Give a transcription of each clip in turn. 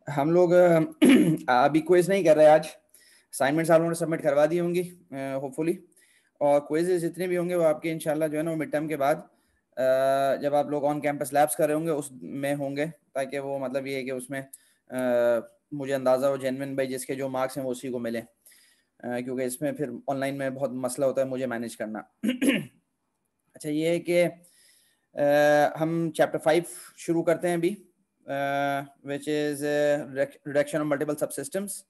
हम लोग अभी क्विज नहीं कर रहे आज। असाइनमेंट्स आप लोगों ने सबमिट करवा दी होंगी होपफुली, और क्विजेज जितने भी होंगे वो आपके इंशाल्लाह जो है ना वो मिड टर्म के बाद जब आप लोग ऑन कैंपस लैब्स कर रहे होंगे उसमें होंगे, ताकि वो मतलब ये है कि उसमें मुझे अंदाज़ा हो जेन्युइन भाई जिसके जो मार्क्स हैं वो उसी को मिले, क्योंकि इसमें फिर ऑनलाइन में बहुत मसला होता है मुझे मैनेज करना। अच्छा, ये है कि हम चैप्टर 5 शुरू करते हैं अभी, which is reduction of multiple subsystems.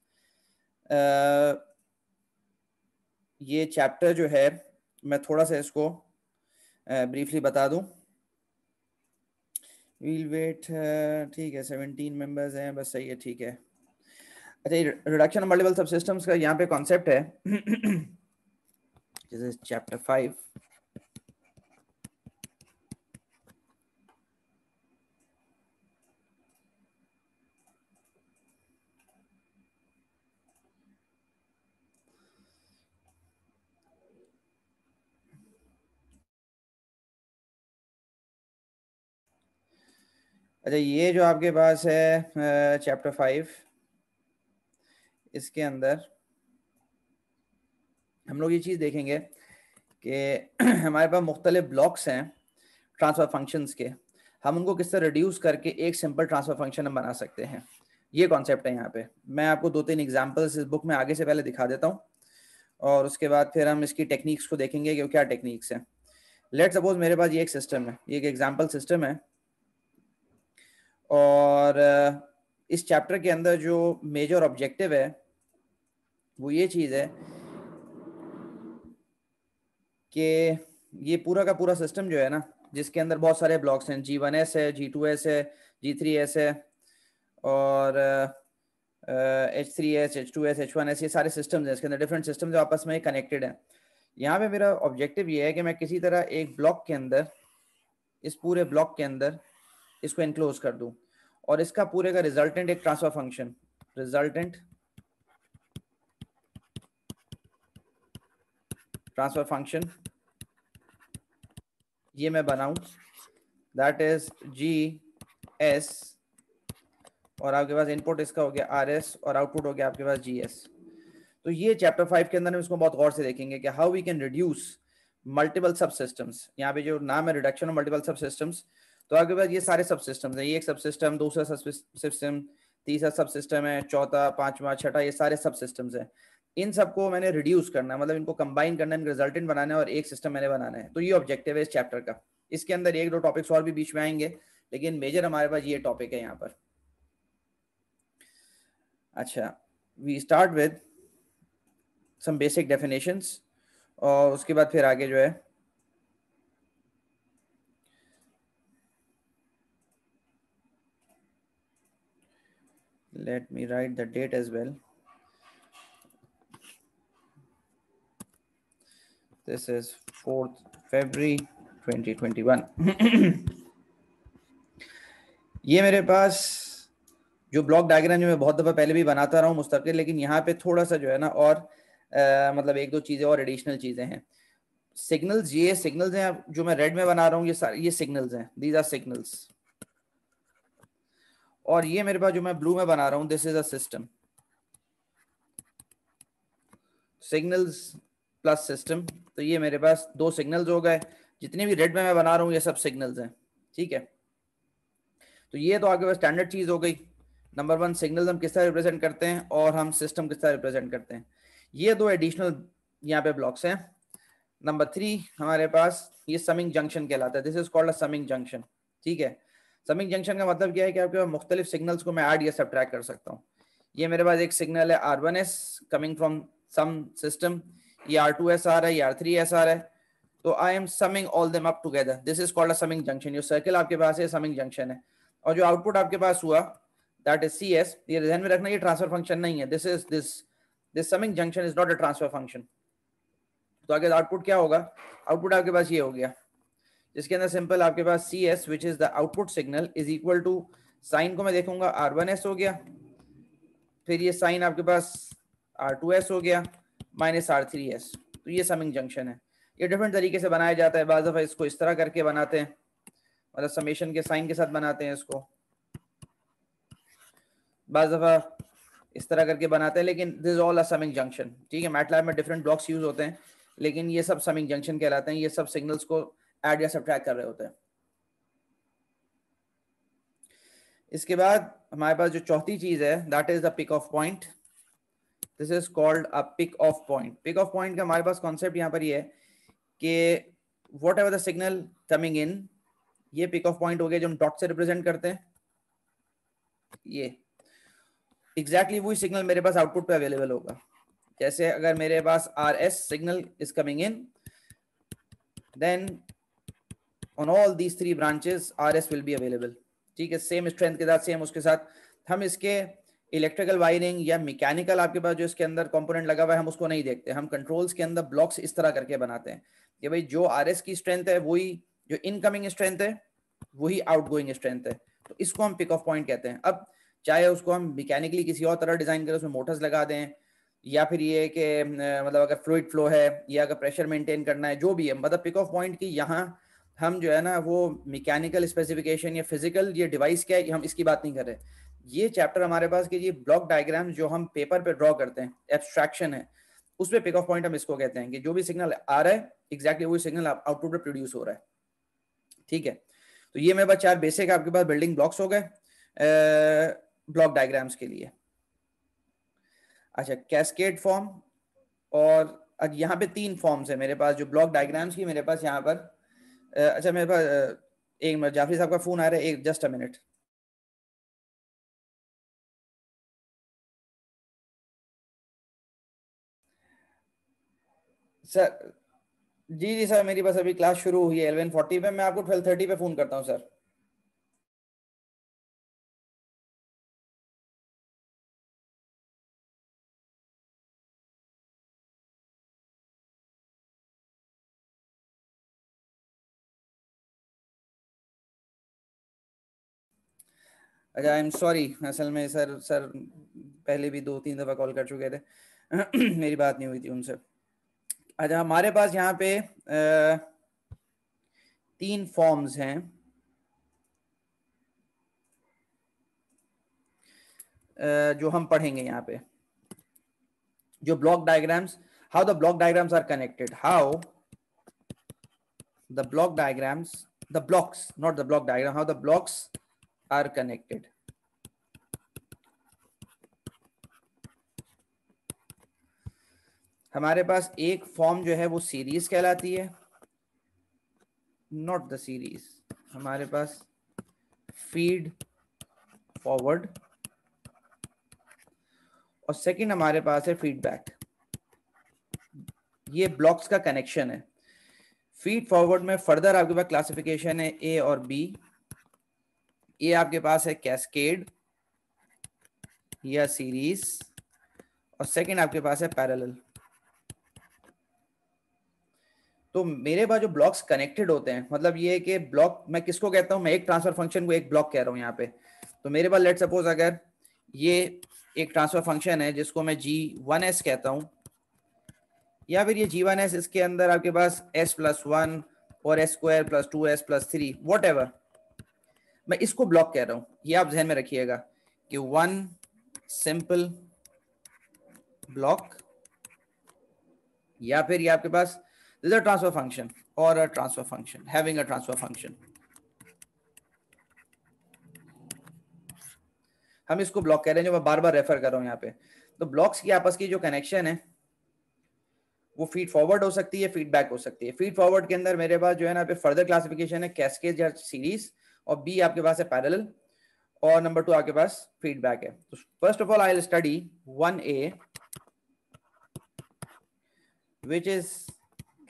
ये चैप्टर जो है मैं थोड़ा सा इसको ब्रीफली बता दूं। वील वेट, ठीक है, 17 मेंबर्स हैं बस, सही है, ठीक है। अच्छा, रिडक्शन ऑफ मल्टीपल सबसिस्टम्स का यहाँ पे कॉन्सेप्ट है दिस इज चैप्टर 5। अच्छा, ये जो आपके पास है चैप्टर 5, इसके अंदर हम लोग ये चीज़ देखेंगे कि हमारे पास मुख्तलिफ ब्लॉक्स हैं ट्रांसफर फंक्शंस के, हम उनको किस तरह रिड्यूस करके एक सिंपल ट्रांसफर फंक्शन हम बना सकते हैं। ये कॉन्सेप्ट है यहाँ पे। मैं आपको 2-3 एग्जांपल्स इस बुक में आगे से पहले दिखा देता हूँ, और उसके बाद फिर हम इसकी टेक्निक्स को देखेंगे कि क्या टेक्निक्स हैं। लेट सपोज मेरे पास ये एक सिस्टम है, ये एक एग्जाम्पल सिस्टम है, और इस चैप्टर के अंदर जो मेजर ऑब्जेक्टिव है वो ये चीज़ है कि ये पूरा का पूरा सिस्टम जो है ना, जिसके अंदर बहुत सारे ब्लॉक्स हैं, G1s है, G2s है, G3s है, और H3s, H2s, H1s, ये सारे सिस्टम्स हैं। इसके अंदर डिफरेंट सिस्टम्स आपस में कनेक्टेड हैं। यहाँ पे मेरा ऑब्जेक्टिव ये है कि मैं किसी तरह एक ब्लॉक के अंदर, इस पूरे ब्लॉक के अंदर इसको एनक्लोज कर दूं, और इसका पूरे का रिजल्टेंट एक transfer function, resultant transfer function ये मैं बनाऊं, दैट इज GS, और आपके पास इनपुट इसका हो गया RS, और आउटपुट हो गया आपके पास GS। तो ये चैप्टर 5 के अंदर हम इसको बहुत गौर से देखेंगे कि how we can reduce multiple subsystems. यहाँ पे जो नाम है reduction of multiple subsystems, तो आपके पास ये सारे सब सिस्टम्स हैं। ये एक सब सिस्टम, दूसरा सब सिस्टम, तीसरा सब सिस्टम है, चौथा, पांचवा, छठा, ये सारे सब सिस्टम्स हैं। इन सबको मैंने रिड्यूस करना है, मतलब इनको कंबाइन करना है, रिजल्टेंट बनाना है, और एक सिस्टम मैंने बनाना है। तो ये ऑब्जेक्टिव है इस चैप्टर का। इसके अंदर 1-2 टॉपिक्स और भी बीच में आएंगे, लेकिन मेजर हमारे पास ये टॉपिक है यहाँ पर। अच्छा, we start with some basic definitions, और उसके बाद फिर आगे जो है let me write the date as well. This is 4th February 2021. ये मेरे पास जो ब्लॉक डायग्राम जो मैं बहुत दफ़ा पहले भी बनाता रहा हूँ मुस्तकिल, लेकिन यहाँ पे थोड़ा सा जो है ना और मतलब 1-2 चीज़ें और एडिशनल चीज़ें हैं। सिग्नल्स, ये सिग्नल्स हैं जो मैं रेड में बना रहा हूँ, ये सारे ये सिग्नल्स हैं, दीज आर सिग्नल्स। और ये मेरे पास जो मैं ब्लू में बना रहा हूँ, this is a system, signals plus system. तो ये मेरे पास 2 सिग्नल्स हो गए, जितने भी रेड में मैं बना रहा हूँ ये सब सिग्नल्स हैं, ठीक है। तो ये तो आपके पास स्टैंडर्ड चीज हो गई। नंबर 1 सिग्नल्स हम किस तरह रिप्रेजेंट करते हैं, और हम सिस्टम किस तरह रिप्रेजेंट करते हैं। ये 2 एडिशनल यहाँ पे ब्लॉक्स हैं। नंबर 3 हमारे पास ये समिंग जंक्शन कहलाता है, this is called a summing junction, ठीक है। समिंग जंक्शन का मतलब क्या है कि आपके पास मुख्तलिफ सिग्नल्स को मैं ऐड या सब्ट्रैक्ट कर सकता हूँ। ये मेरे पास एक सिग्नल है R1s coming from some system, ये R2s आ रहा है, ये R3s आ रहा है, तो I am summing all them up together, this is called a summing junction. जो सर्कल आपके पास है समिंग जंक्शन है, और जो आउटपुट आपके पास हुआ दैट इज CS। ये ध्यान में रखना, ये ट्रांसफर फंक्शन नहीं है, this summing junction is not a transfer function. तो आगे आउटपुट क्या होगा, आउटपुट आपके पास ये हो गया, जिसके अंदर सिंपल आपके पास CS which is the output signal is equal to, sine को मैं देखूंगा R1s हो गया, फिर ये साइन आपके पास R2s हो गया, माइनस R3s। तो ये समिंग जंक्शन है। ये डिफरेंट तरीके से बनाया जाता है, बाज़ दफ़ा इसको इस तरह करके बनाते हैं, मतलब समेशन के साइन के साथ बनाते हैं इसको, बाज़ दफ़ा इस तरह करके बनाते हैं, लेकिन this is all a summing junction. ठीक है, मैटलैब में डिफरेंट ब्लॉक्स यूज होते हैं, लेकिन ये सब समिंग जंक्शन कहलाते हैं। ये सब सिग्नल्स को ऐड या सब्ट्रैक्ट कर रहे होते हैं। इसके बाद हमारे पास जो चौथी चीज है that is the pick off point. This is called a pick off point. Pick off point का हमारे पास कॉन्सेप्ट यहाँ पर ये है कि whatever the signal coming in, ये पिक ऑफ पॉइंट हो गया जो हम डॉट से रिप्रेजेंट करते हैं। ये एग्जैक्टली वही सिग्नल मेरे पास आउटपुट पे अवेलेबल होगा। जैसे अगर मेरे पास R S signal is coming in, then on all these 3 branches R S will be available. ठीक है, सेम स्ट्रेंथ के साथ, सेम उसके साथ हम इसके इलेक्ट्रिकल वायरिंग या मैकेनिकल आपके पास जो इसके अंदर कंपोनेंट लगा हुआ है हम उसको नहीं देखते। हम कंट्रोल्स के अंदर ब्लॉक्स इस तरह करके बनाते हैं कि भाई जो आरएस की स्ट्रेंथ है वही जो इनकमिंग स्ट्रेंथ है वही आउटगोइंग स्ट्रेंथ है। तो इसको हम पिक ऑफ पॉइंट कहते हैं। अब चाहे उसको हम मैकेनिकली किसी और तरह डिजाइन करें, उसमें मोटर्स लगा दें, या फिर ये कि मतलब अगर फ्लूइड फ्लो है या अगर प्रेशर मेंटेन करना है, जो भी है, मतलब पिक ऑफ पॉइंट की यहाँ हम जो है ना वो मैकेनिकल स्पेसिफिकेशन या फिजिकल ये डिवाइस क्या है हम इसकी बात नहीं कर रहे। ये चैप्टर हमारे पास कि ये ब्लॉक डायग्राम जो हम पेपर पे ड्रॉ करते हैं, एब्स्ट्रैक्शन है, उसमें पिक ऑफ पॉइंट हम इसको कहते हैं कि जो भी सिग्नल आ रहा है एग्जैक्टली वही सिग्नल आउटपुट पे प्रोड्यूस हो रहा है। ठीक है, तो ये मेरे पास 4 बेसिक आपके पास बिल्डिंग ब्लॉक्स हो गए ब्लॉक डायग्राम्स के लिए। अच्छा, कैस्केड फॉर्म, और यहाँ पे 3 फॉर्म्स है मेरे पास जो ब्लॉक डायग्राम्स की मेरे पास यहाँ पर। अच्छा मेरे पास एक मिनट, जाफरी साहब का फोन आ रहा है, एक जस्ट अ मिनट। सर जी जी सर, मेरी बस अभी क्लास शुरू हुई है 11:40 पे, मैं आपको 12:30 पे फोन करता हूँ सर। अच्छा आई एम सॉरी, असल में सर पहले भी 2-3 दफ़ा कॉल कर चुके थे मेरी बात नहीं हुई थी उनसे। अच्छा, हमारे पास यहाँ पे 3 फॉर्म्स हैं जो हम पढ़ेंगे यहाँ पे। जो block diagrams, how the block diagrams are connected, how the block diagrams, the blocks not the block diagram, how the blocks are connected. हमारे पास एक फॉर्म जो है वो सीरीज कहलाती है, नॉट द सीरीज, हमारे पास फीड फॉरवर्ड, और सेकंड हमारे पास है फीडबैक। ये ब्लॉक्स का कनेक्शन है। फीड फॉरवर्ड में फर्दर आपके पास क्लासिफिकेशन है ए और बी। ये आपके पास है कैस्केड या सीरीज, और सेकंड आपके पास है पैरेलल। तो मेरे पास जो ब्लॉक्स कनेक्टेड होते हैं, मतलब ये है कि ब्लॉक मैं किसको कहता हूं, मैं एक ट्रांसफर फंक्शन को एक ब्लॉक कह रहा हूं यहाँ पे। तो मेरे पास लेट सपोज अगर ये एक ट्रांसफर फंक्शन है जिसको मैं G1s कहता हूं, या फिर ये G1s, इसके अंदर आपके पास s+1 और s² + 2s + 3 वॉट एवर, मैं इसको ब्लॉक कह रहा हूं। ये आप ध्यान में रखिएगा कि 1 सिंपल ब्लॉक, या फिर ये आपके पास दिस अ ट्रांसफर फंक्शन और a transfer function having a transfer function, हम इसको ब्लॉक कह रहे हैं जो मैं बार बार रेफर कर रहा हूं यहाँ पे। तो ब्लॉक्स की आपस की जो कनेक्शन है वो फीड फॉरवर्ड हो सकती है, फीडबैक हो सकती है। फीड फॉरवर्ड के अंदर मेरे पास जो है ना पे फर्दर क्लासिफिकेशन है कैस्केड या सीरीज, और बी आपके पास है पैरेलल, और नंबर 2 आपके पास फीडबैक है। तो first of all I will study 1A which is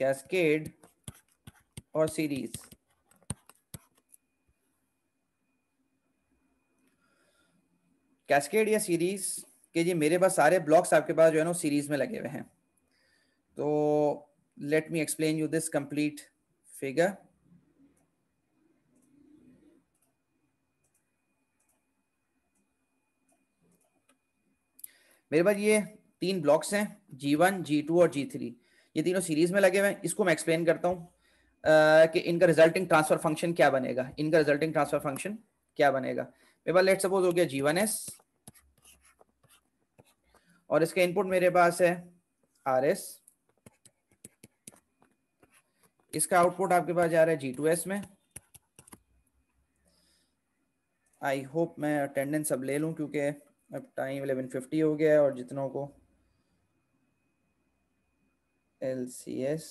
cascade और सीरीज। कैस्केड या सीरीज के जी मेरे पास सारे ब्लॉक्स आपके पास जो है ना सीरीज में लगे हुए हैं। तो let me explain you this complete figure. मेरे पास ये 3 ब्लॉक्स हैं G1, G2 और G3, ये तीनों सीरीज में लगे हुए हैं। इसको मैं एक्सप्लेन करता हूँ कि इनका रिजल्टिंग ट्रांसफर फंक्शन क्या बनेगा, इनका रिजल्टिंग ट्रांसफर फंक्शन क्या बनेगा। मेरे पास लेट सपोज हो गया G1s और इसका इनपुट मेरे पास है RS, इसका आउटपुट आपके पास जा रहा है G2S में। आई होप मैं अटेंडेंस अब ले लूं क्योंकि अब टाइम 11:50 हो गया है और जितनों को LCS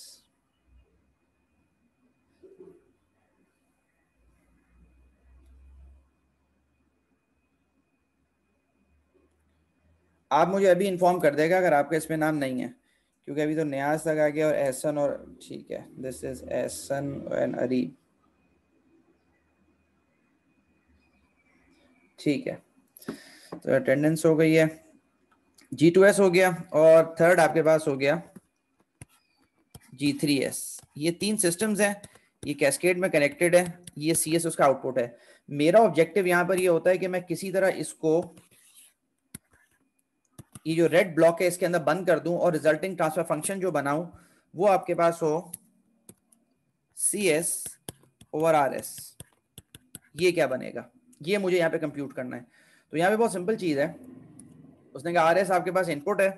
आप मुझे अभी इन्फॉर्म कर देगा अगर आपका इसमें नाम नहीं है, क्योंकि अभी तो न्याज तक आ गया और एहसन और ठीक है, this is Ehsan and Areeb. ठीक है, तो अटेंडेंस हो गई है, G2S हो गया और थर्ड आपके पास हो गया G3S। ये 3 सिस्टम्स हैं, ये कैस्केड में कनेक्टेड है, ये CS उसका आउटपुट है। मेरा ऑब्जेक्टिव यहाँ पर ये होता है कि मैं किसी तरह इसको, ये जो रेड ब्लॉक है इसके अंदर बंद कर दूं और रिजल्टिंग ट्रांसफर फंक्शन जो बनाऊं वो आपके पास हो CS ओवर RS। ये क्या बनेगा, ये मुझे यहाँ पे कंप्यूट करना है। तो यहाँ पे बहुत सिंपल चीज है, उसने कहा RS आपके पास इनपुट है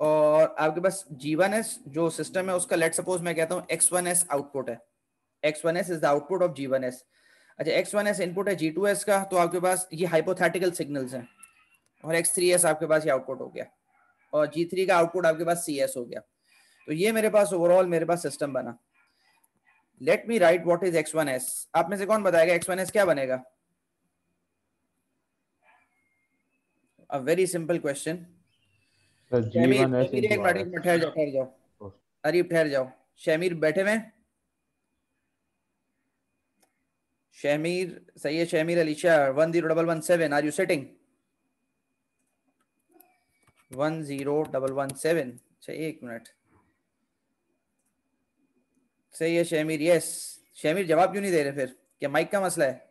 और आपके पास G1S जो सिस्टम है उसका लेट सपोज मैं कहता हूँ X1S आउटपुट है। X1S is the output of G1S। अच्छा, X1S इनपुट है G2S का, तो आपके पास ये हाइपोथेटिकल सिग्नल्स हैं और X3S आपके पास ये आउटपुट हो गया और G3 का आउटपुट आपके पास CS हो गया। तो ये मेरे पास ओवरऑल मेरे पास सिस्टम बना। Let me right what is X1S। आप में से कौन बताएगा X1S क्या बनेगा? अ very simple question. Shamir, G1S Shamir एक into मिनट, RS. एक मिनट, ठहर जाओ, ठहर जाओ, Oh, अरीब ठहर जाओ। शमीर बैठे में, शमीर सही है, Shamir Alisha 10117, are you sitting? 10117, अच्छा एक मिनट, सही है शमीर, यस। शमीर जवाब क्यों नहीं दे रहे फिर, क्या माइक का मसला है?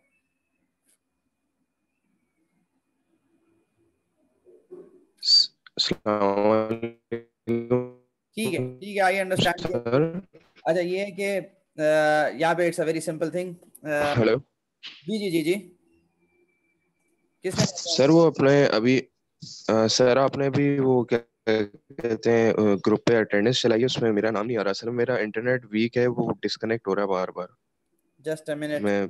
ठीक है, ठीक है, आई अंडरस्टैंड। सर अच्छा ये है कि यहाँ पे it's a very simple thing. Hello जी जी जी जी, किसने? सर, वो अपने अभी सर आपने भी वो क्या कहते हैं ग्रुप पे अटेंडेंस चलाई है, उसमें मेरा नाम नहीं आ रहा सर। मेरा इंटरनेट वीक है, वो डिस्कनेक्ट हो रहा है बार बार। जस्ट अ मिनट, मैं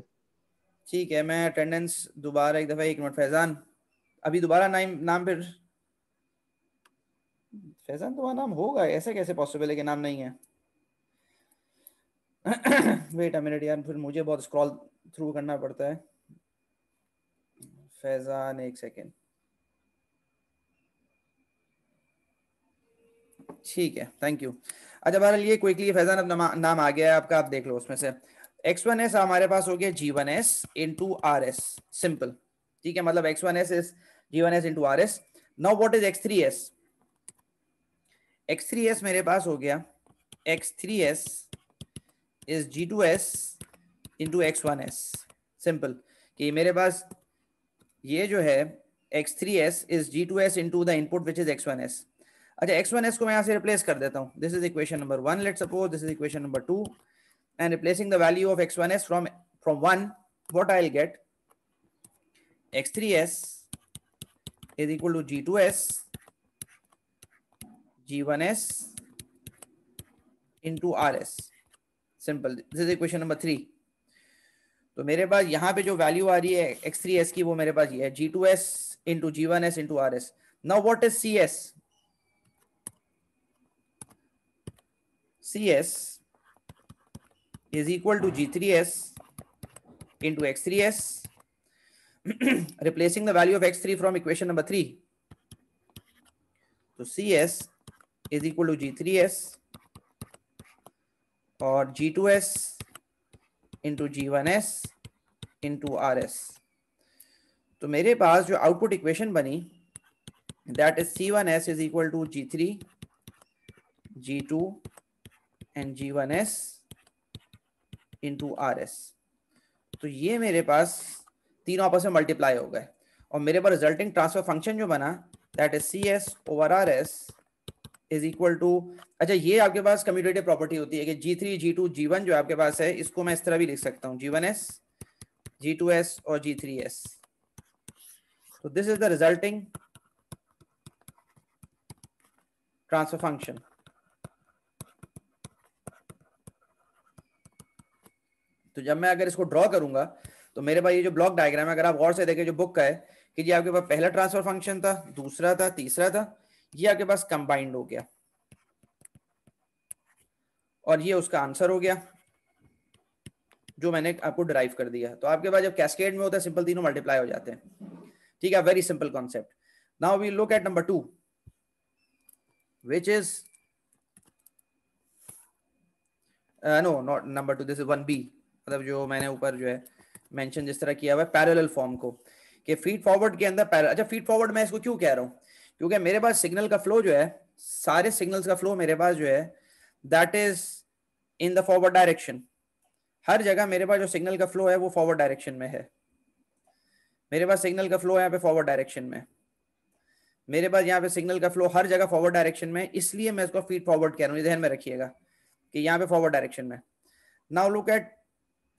ठीक है, मैं अटेंडेंस दोबारा एक दफा, एक मिनट फैजान, अभी दोबारा नाम नाम फिर, फैजान तुम्हारा नाम होगा, ऐसे कैसे पॉसिबल है कि नाम नहीं है? वेट अ मिनट यार, फिर मुझे बहुत स्क्रॉल थ्रू करना पड़ता है। फैजान एक सेकेंड, ठीक है, थैंक यू। अच्छा बहरहाल ये क्विकली फैजान अब नाम आ गया है आपका, आप देख लो उसमें से। X1S हमारे पास हो गया G1S इंटू RS, सिंपल, ठीक है, मतलब X1S is G1S into RS। Now what is X3S? X3S मेरे पास हो गया X3S is G2S into X1S, simple, कि मेरे पास ये जो है X3S is G2S into the input which is X1S। अच्छा, X1S को मैं यहाँ से रिप्लेस कर देता हूँ, this is equation number 1, let's suppose this is equation number 2, and replacing the value of X1S from 1, what I'll get, X3S is equal to G2S G1S into RS, simple, this is equation number 3। तो मेरे पास यहाँ पे जो value आ रही है X3S की वो मेरे पास ये है G2S into G1S into RS। now what is CS? CS is equal to G3S into X3S, replacing the value of X3 from equation number 3, तो CS is equal to G3S और G2S into G1S into RS। तो मेरे पास जो output equation बनी that is C1S is equal to G3 G2 and G1S into RS। तो ये मेरे पास तीनों आपस में मल्टीप्लाई हो गए और मेरे पास रिजल्टिंग ट्रांसफर फंक्शन जो बना that is CS over RS is equal to, अच्छा ये आपके पास कम्यूटेटिव प्रॉपर्टी होती है कि G3 G2 G1 जो आपके पास है इसको मैं इस तरह भी लिख सकता हूँ G1S G2S और G3S। तो this is the resulting transfer function. तो जब मैं अगर इसको ड्रॉ करूंगा तो मेरे पास ये जो ब्लॉक डायग्राम है, अगर आप गौर से देखें जो बुक का है कि जी आपके पास पहला ट्रांसफर फंक्शन था, दूसरा था, तीसरा था, ये आपके पास कंबाइंड हो गया और ये उसका आंसर हो गया जो मैंने आपको डिराइव कर दिया। तो आपके पास जब कैस्केड में होता है सिंपल तीनों मल्टीप्लाई हो जाते हैं। ठीक है, very simple concept. Now we look at number 2 which is no not number 2, this is 1b। मतलब जो मैंने ऊपर जो है मेंशन जिस तरह किया हुआ है पैरेलल फॉर्म को कि फीड फॉरवर्ड के अंदर अच्छा फीड फॉरवर्ड मैं इसको क्यों कह रहा हूं, क्योंकि मेरे पास सिग्नल का फ्लो जो है, सारे सिग्नल्स का फ्लो मेरे पास जो है that is in the forward direction. हर जगह मेरे पास जो सिग्नल का फ्लो है वो फॉरवर्ड डायरेक्शन में है। मेरे पास सिग्नल का फ्लो है यहाँ पे फॉरवर्ड डायरेक्शन में, मेरे पास यहाँ पे सिग्नल का फ्लो हर जगह फॉरवर्ड डायरेक्शन में, इसलिए मैं इसको फीड फॉरवर्ड कह रहा हूँ, ध्यान में रखिएगा कि यहाँ पे फॉरवर्ड डायरेक्शन में। Now look at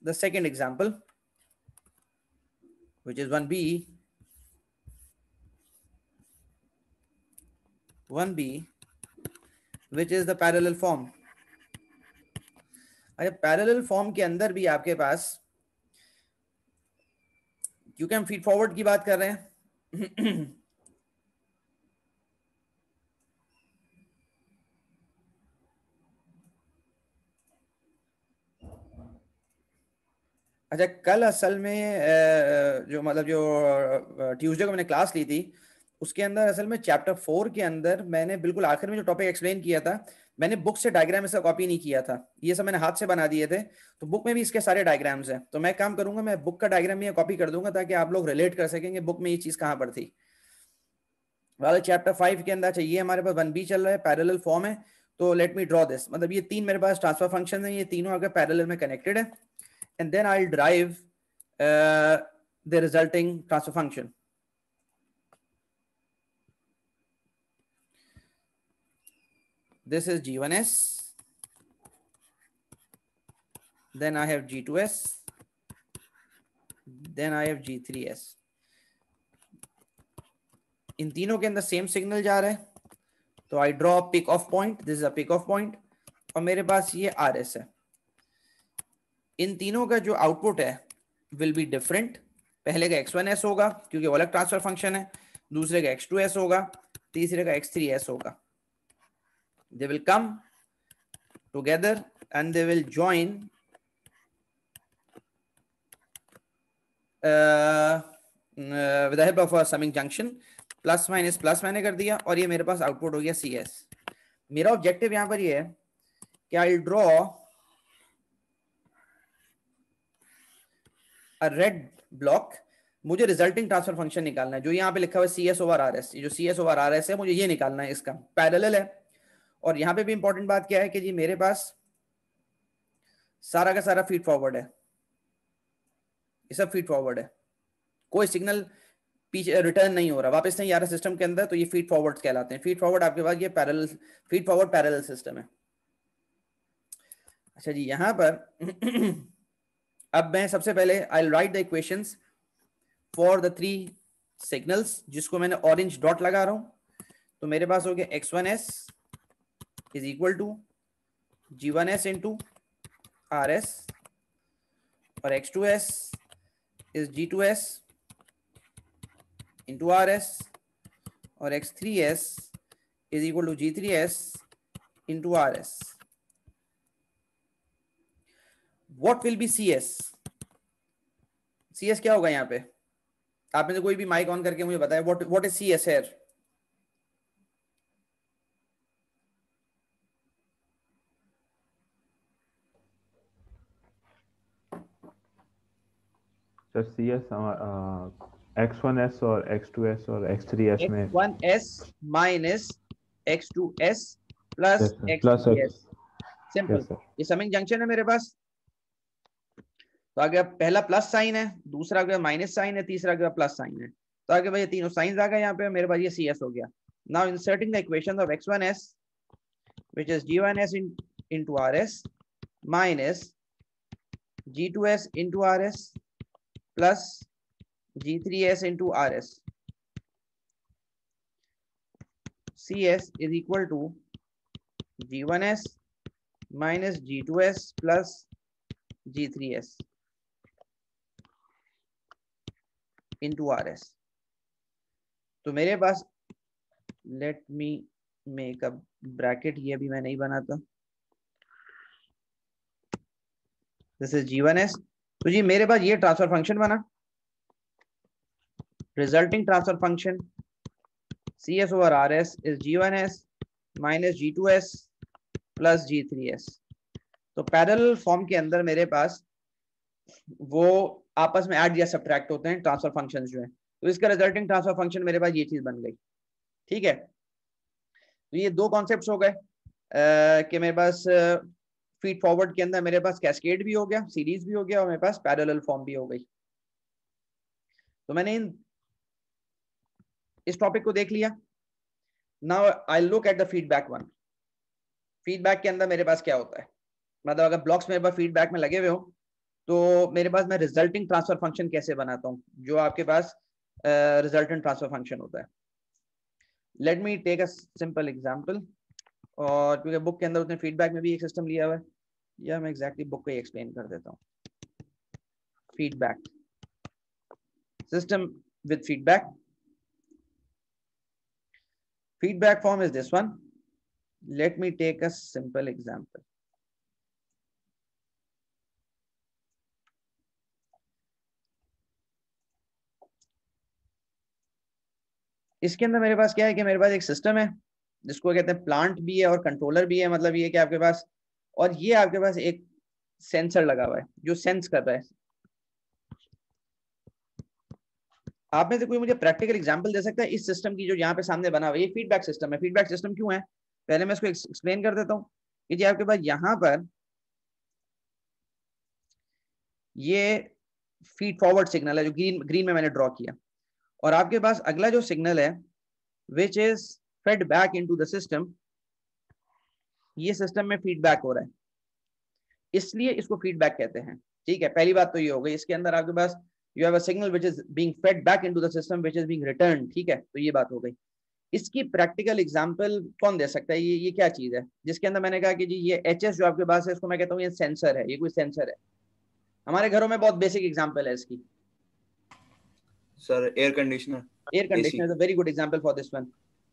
the second example which is 1b which is the parallel form। अच्छा पैरेलल फॉर्म के अंदर भी आपके पास, क्योंकि हम फीड फॉरवर्ड की बात कर रहे हैं अच्छा कल असल में जो मतलब जो ट्यूसडे को मैंने क्लास ली थी उसके अंदर असल में चैप्टर 4 के अंदर मैंने बिल्कुल आखिर में जो टॉपिक एक्सप्लेन किया था, मैंने बुक से डायग्राम इसका कॉपी नहीं किया था, ये सब मैंने हाथ से बना दिए थे। तो बुक में भी इसके सारे डायग्राम्स हैं, तो मैं काम करूंगा मैं बुक का डायग्राम भी कॉपी कर दूंगा ताकि आप लोग रिलेट कर सकेंगे बुक में ये चीज कहाँ पर थी। वाले चैप्टर 5 के अंदर चाहिए हमारे पास 1b चल रहा है, पैरेलल फॉर्म है। तो लेट मी ड्रॉ दिस, मतलब ये तीन मेरे पास ट्रांसफर फंक्शन है, ये तीनों अगर पैरेलल में कनेक्टेड है and then I'll derive the resulting transfer function। This is G1s, then I have G2s, then I have G3s। इन तीनों के अंदर सेम सिग्नल जा रहा है, तो I draw pick off point, this is a pick off point, और मेरे पास ये RS है। इन तीनों का जो आउटपुट है विल बी डिफरेंट। पहले का X1s होगा क्योंकि वो अलग ट्रांसफर फंक्शन है, दूसरे का X2s होगा, तीसरे का X3s होगा। They will come together and they will join with the help of a summing junction। Plus minus plus मैंने कर दिया और ये मेरे पास आउटपुट हो गया CS। मेरा ऑब्जेक्टिव यहां पर ये है कि I draw a red block, मुझे रिजल्टिंग ट्रांसफर फंक्शन निकालना है जो यहाँ पे लिखा हुआ है CS ओवर RS। ये जो CS ओवर RS है मुझे ये निकालना है, इसका पैरेलल है। और यहाँ पे भी इंपॉर्टेंट बात क्या है कि जी मेरे पास सारा का सारा फीड फॉरवर्ड है, ये सब फीड फॉरवर्ड है, कोई सिग्नल पीछे रिटर्न नहीं हो रहा, वापस नहीं आ रहा सिस्टम के अंदर, तो ये फीड फॉरवर्ड कहलाते हैं। फीड फॉरवर्ड आपके पास ये parallel feed forward parallel system है। अच्छा जी यहां पर अब मैं सबसे पहले I will write the equations for the 3 signals जिसको मैंने ऑरेंज डॉट लगा रहा हूं। तो मेरे पास हो गया X1s is equal to G1s into RS और X2s is G2s into RS और X3s is equal to G3s into RS। What will be CS? CS क्या होगा यहाँ पे? आप में से कोई भी माइक ऑन करके मुझे बताए what is CS here? Sir CS X1s और X2s और X3s में X1s minus X2s plus X3s। Simple, ये समिंग जंक्शन है मेरे पास। तो आगे पहला प्लस साइन है, दूसरा के माइनस साइन है, तीसरा के प्लस साइन है। तो आगे भाई ये तीनों साइंस आ गए यहाँ पे, मेरे पास ये CS हो गया। Now inserting the equation of X1s which is G1s into RS minus G2s into RS plus G3s into RS। CS is equal to G1s minus G2s plus G3s into RS। तो मेरे पास, let me make a bracket, ये भी मैं नहीं बनाता, this is G1s। तो जी मेरे पास ये ट्रांसफर फंक्शन बना, resulting transfer function CS over RS is G1s minus G2s plus G3s। तो पैरेलल फॉर्म के अंदर मेरे पास वो आपस में ऐड या सब्ट्रैक्ट होते हैं ट्रांसफर फंक्शंस जो है, तो इसका रिजल्टिंग ट्रांसफर फंक्शन मेरे पास ये चीज बन गई। ठीक है, तो ये दो कॉन्सेप्ट्स हो गए कि मेरे पास फीड फॉरवर्ड के अंदर मेरे पास कैस्केड भी हो गया, सीरीज भी हो गया, और मेरे पास पैरेलल फॉर्म भी हो गई। तो मैंने इस टॉपिक को देख लिया। Now I look at the feedback one. Feedback के अंदर मेरे पास क्या होता है, मतलब अगर ब्लॉक्स मेरे पास फीडबैक में लगे हुए हो तो मेरे पास मैं रिजल्टिंग ट्रांसफर फंक्शन कैसे बनाता हूँ, जो आपके पास रिजल्टेंट ट्रांसफर फंक्शन होता है। Let me take a simple example, और क्योंकि बुक के अंदर उसने फीडबैक में भी एक सिस्टम लिया हुआ है, या मैं एग्जैक्टली बुक को ही एक्सप्लेन कर देता हूँ। Feedback system with feedback, feedback form is this one. Let me take a simple example. इसके अंदर मेरे पास क्या है कि मेरे पास एक सिस्टम है जिसको कहते हैं प्लांट भी है और कंट्रोलर भी है। मतलब ये कि आपके पास, और ये आपके पास एक सेंसर लगा हुआ है जो सेंस कर रहा है। आप में से कोई मुझे प्रैक्टिकल एग्जांपल दे सकता है इस सिस्टम की जो यहाँ पे सामने बना हुआ है? ये फीडबैक सिस्टम है। फीडबैक सिस्टम क्यों है, पहले मैं इसको एक्सप्लेन कर देता हूँ कि जी आपके पास यहाँ पर ये फीड फॉरवर्ड सिग्नल है जो ग्रीन में मैंने ड्रॉ किया, और आपके पास अगला जो सिग्नल है which is fed back into the system, ये सिस्टम में फीडबैक हो रहा है, इसलिए इसको फीडबैक कहते हैं। ठीक है, पहली बात तो ये हो गई। इसके अंदर आपके पास you have a signal which is being fed back into the system which is being return. ठीक है, तो ये बात हो गई। इसकी प्रैक्टिकल एग्जांपल कौन दे सकता है? ये क्या चीज है जिसके अंदर मैंने कहा कि जी ये HS जो आपके पास है इसको मैं कहता हूँ ये सेंसर है, ये कोई सेंसर है। हमारे घरों में बहुत बेसिक एग्जांपल है इसकी। Sir air conditioner. Air conditioner is a very good example for this one.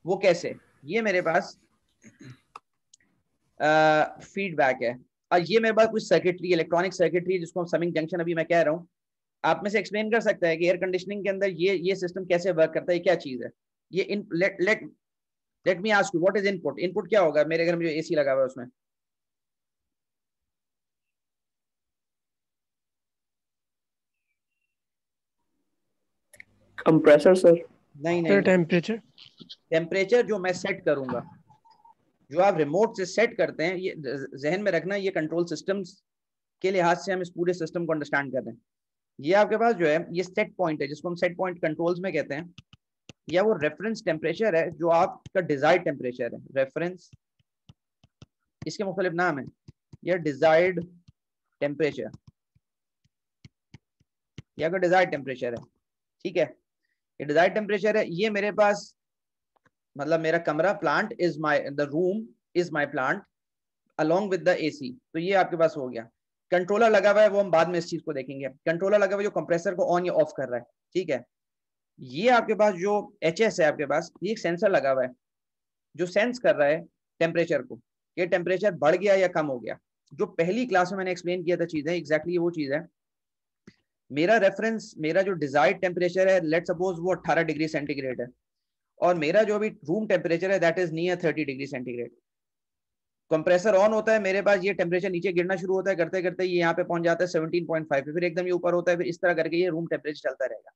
वो कैसे? ये मेरे पास फीडबैक है, और ये मेरे पास कुछ सर्किटरी, इलेक्ट्रॉनिक सर्किटरी जिसको समिंग जंक्शन अभी मैं कह रहा हूँ। आप में से एक्सप्लेन कर सकता है कि एयर कंडीशनिंग के अंदर ये सिस्टम कैसे वर्क करता है, क्या चीज है ये? Let me ask you what is input? Input क्या होगा मेरे घर में जो AC लगा हुआ है उसमें? Compressor sir. नहीं, टेम्परेचर। टेम्परेचर जो मैं सेट करूंगा, जो आप रिमोट से सेट करते हैं, ये जहन में रखना, ये कंट्रोल सिस्टम्स के लिहाज से हम इस पूरे सिस्टम को अंडरस्टैंड कर रहे हैं। ये आपके पास जो है ये सेट पॉइंट है जिसको हम सेट पॉइंट कंट्रोल्स में कहते हैं, या वो रेफरेंस टेम्परेचर है जो आपका डिजायर्ड टेम्परेचर है। रेफरेंस, इसके मुख्तलिफ नाम है, या डिजायर्ड टेम्परेचर, या कोई डिजायर्ड टेम्परेचर है। ठीक है, ये डिजायर्ड टेम्परेचर है। ये मेरे पास, मतलब मेरा कमरा, plant is my, the room is my plant along with the AC। तो ये आपके पास हो गया। कंट्रोलर लगा हुआ है, वो हम बाद में इस चीज को देखेंगे। कंट्रोलर लगा हुआ है जो कंप्रेसर को ऑन या ऑफ कर रहा है। ठीक है, ये आपके पास जो HS है, आपके पास ये एक सेंसर लगा हुआ है जो सेंस कर रहा है टेम्परेचर को, ये टेम्परेचर बढ़ गया या कम हो गया। जो पहली क्लास में मैंने एक्सप्लेन किया था चीजें, एग्जैक्टली वो चीज है। मेरा रेफरेंस, मेरा जो डिजायर्ड टेम्परेचर है, लेट सपोज वो 18 डिग्री सेंटीग्रेड है, और मेरा जो अभी रूम टेम्परेचर है that is near 30 degree centigrade. Compressor on होता है, मेरे पास ये टेम्परेचर नीचे गिरना शुरू होता है, करते करते ये यहाँ पे पहुंच जाता है 17.5 पे, फिर एकदम ये ऊपर होता है, फिर इस तरह करके ये रूम टेम्परेचर चलता रहेगा।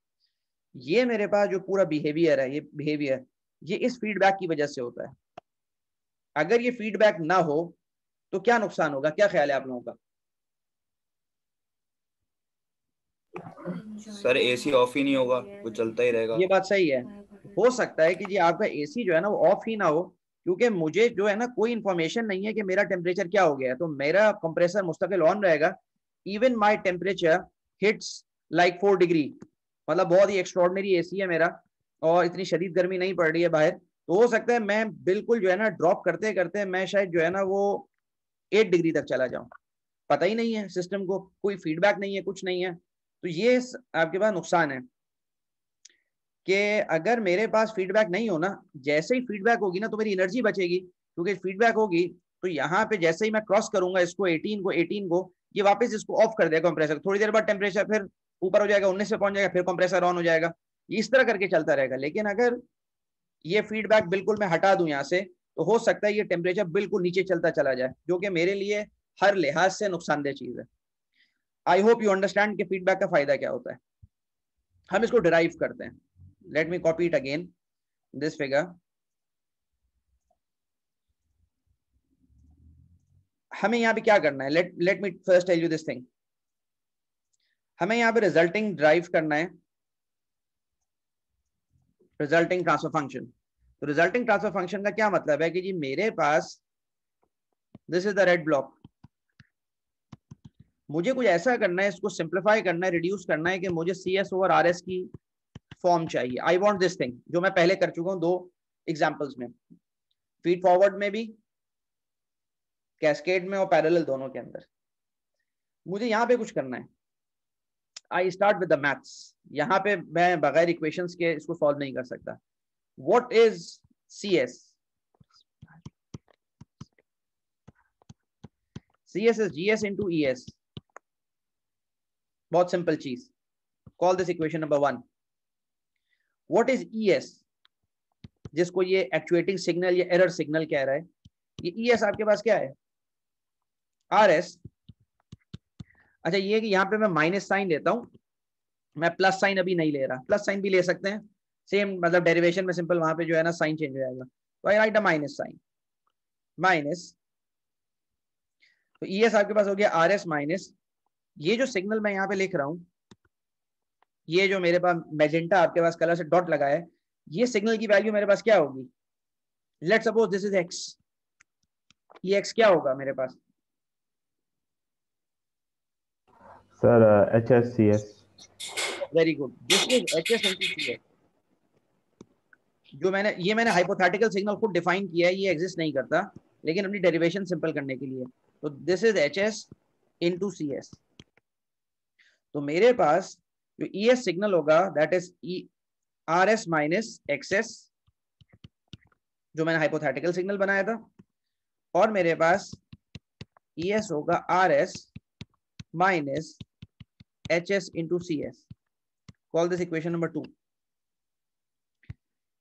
ये मेरे पास जो पूरा बिहेवियर है, ये बिहेवियर ये इस फीडबैक की वजह से होता है। अगर ये फीडबैक ना हो तो क्या नुकसान होगा, क्या ख्याल है आप लोगों का? सर AC ऑफ ही नहीं होगा, वो चलता ही रहेगा। ये बात सही है। हो सकता है कि जी आपका AC जो है ना वो ऑफ ही ना हो, क्योंकि मुझे जो है ना कोई इंफॉर्मेशन नहीं है कि मेरा टेम्परेचर क्या हो गया है, तो मेरा कंप्रेसर मुस्तकिल ऑन रहेगा। Even my temperature hits like 4 degree, मतलब बहुत ही एक्स्ट्रॉर्डिनरी AC है मेरा, और इतनी शदीद गर्मी नहीं पड़ रही है बाहर, तो हो सकता है मैं बिल्कुल जो है ना ड्रॉप करते करते मैं शायद जो है ना वो 8 डिग्री तक चला जाऊं, पता ही नहीं है सिस्टम को, कोई फीडबैक नहीं है, कुछ नहीं है। तो ये आपके पास नुकसान है कि अगर मेरे पास फीडबैक नहीं हो ना, जैसे ही फीडबैक होगी ना तो मेरी एनर्जी बचेगी, क्योंकि फीडबैक होगी तो यहाँ पे जैसे ही मैं क्रॉस करूंगा इसको 18 को ये वापस इसको ऑफ कर देगा कंप्रेसर, थोड़ी देर बाद टेम्परेचर फिर ऊपर हो जाएगा, 19 पे पहुंच जाएगा, फिर कंप्रेसर ऑन हो जाएगा, इस तरह करके चलता रहेगा। लेकिन अगर ये फीडबैक बिल्कुल मैं हटा दूं यहाँ से, तो हो सकता है ये टेम्परेचर बिल्कुल नीचे चलता चला जाए, जो कि मेरे लिए हर लिहाज से नुकसानदेह चीज है। आई होप यू अंडरस्टैंड कि फीडबैक का फायदा क्या होता है। हम इसको डिराइव करते हैं। Let me copy it again, this figure. हमें यहाँ पे क्या करना है, let me first tell you this thing. हमें यहाँ पे रिजल्टिंग ड्राइव करना है, रिजल्टिंग ट्रांसफर फंक्शन। तो रिजल्टिंग ट्रांसफर फंक्शन का क्या मतलब है कि जी मेरे पास this is the red block, मुझे कुछ ऐसा करना है, इसको सिंप्लीफाई करना है, रिड्यूस करना है कि मुझे CS ओवर RS की फॉर्म चाहिए। आई वांट दिस थिंग, जो मैं पहले कर चुका हूं 2 एग्जांपल्स में, फीड फॉरवर्ड में भी, कैस्केड में और पैरेलल दोनों के अंदर। मुझे यहाँ पे कुछ करना है। I start with the maths. यहाँ पे मैं बगैर इक्वेशंस के इसको सॉल्व नहीं कर सकता। What is CS? CS is GS into ES। बहुत सिंपल चीज। Call this equation number 1। What is ES, जिसको ये एक्चुएटिंग सिग्नल या एरर सिग्नल कह रहा है? ये ES आपके पास क्या है? RS। अच्छा, ये कि यहाँ पे मैं माइनस साइन लेता हूं, मैं प्लस साइन अभी नहीं ले रहा, प्लस साइन भी ले सकते हैं, सेम मतलब डेरिवेशन में सिंपल वहां पे जो है ना साइन चेंज हो जाएगा। तो I write a minus sign, minus, तो ES आपके पास हो गया RS माइनस, ये जो सिग्नल मैं यहाँ पे लिख रहा हूं, ये जो मेरे पास मैजेंटा आपके पास कलर से डॉट लगा है, ये सिग्नल की वैल्यू मेरे पास क्या होगी? Let's suppose this is X। ये X क्या होगा मेरे पास? Sir HSCS। Very good, this is HS into CS। जो मैंने हाइपोथेटिकल सिग्नल खुद डिफाइन किया है, ये एग्जिस्ट नहीं करता, लेकिन अपनी डेरिवेशन सिंपल करने के लिए, तो this is HS into CS। तो मेरे पास जो ES सिग्नल होगा that is RS minus XS, जो मैंने हाइपोथेटिकल सिग्नल बनाया था, और मेरे पास ES होगा RS minus HS into CS। Call this equation number 2.